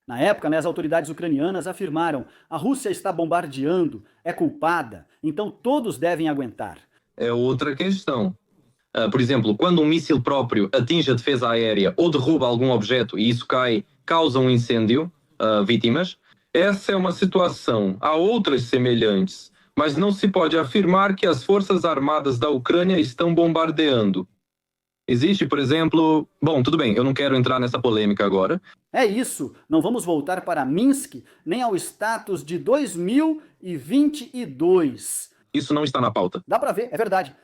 Na época, as autoridades ucranianas afirmaram: a Rússia está bombardeando, é culpada, então todos devem aguentar. É outra questão. Por exemplo, quando um míssil próprio atinge a defesa aérea ou derruba algum objeto e isso causa um incêndio, vítimas, essa é uma situação. Há outras semelhantes, mas não se pode afirmar que as Forças Armadas da Ucrânia estão bombardeando. Existe, por exemplo... Bom, tudo bem, eu não quero entrar nessa polêmica agora. É isso, não vamos voltar para Minsk nem ao status de 2022. Isso não está na pauta. Dá para ver, é verdade.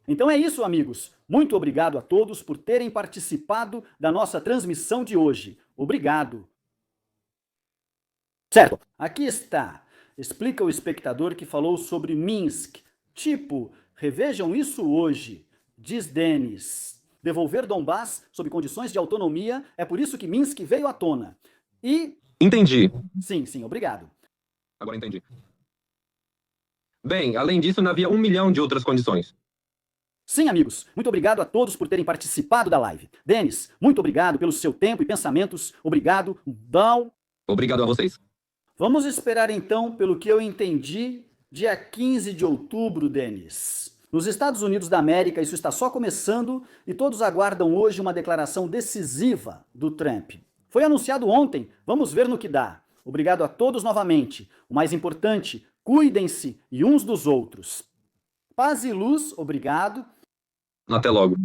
Então é isso, amigos. Muito obrigado a todos por terem participado da nossa transmissão de hoje. Obrigado. Certo, aqui está. Explica o espectador que falou sobre Minsk. Tipo, revejam isso hoje, diz Denis. Devolver Donbass sob condições de autonomia, é por isso que Minsk veio à tona. E... Entendi. Sim, obrigado. Agora entendi. Bem, além disso, não havia 1 milhão de outras condições. Sim, amigos, muito obrigado a todos por terem participado da live. Denis, muito obrigado pelo seu tempo e pensamentos. Obrigado. Obrigado a vocês. Vamos esperar então, pelo que eu entendi, dia 15 de outubro, Denis. Nos Estados Unidos da América, isso está só começando e todos aguardam hoje uma declaração decisiva do Trump. Foi anunciado ontem, vamos ver no que dá. Obrigado a todos novamente. O mais importante, cuidem-se e uns dos outros. Paz e luz, obrigado. Até logo.